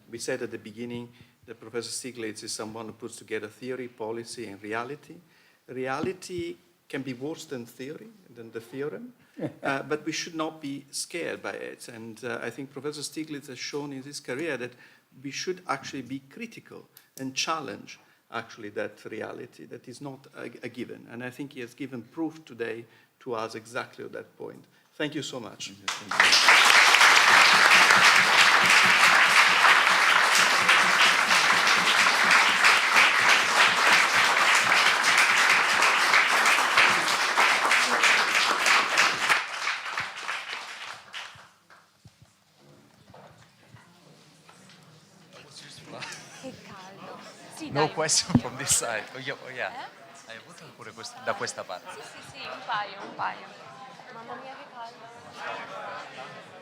We said at the beginning that Professor Stiglitz is someone who puts together theory, policy, and reality. Reality can be worse than theory, than the theorem, but we should not be scared by it. And I think Professor Stiglitz has shown in his career that we should actually be critical and challenge actually that reality that is not a given. And I think he has given proof today to us exactly at that point. Thank you so much. No question from this side. Oh, yeah. Hai avuto pure da questa parte? Sì, un paio. Mamma mia che caldo.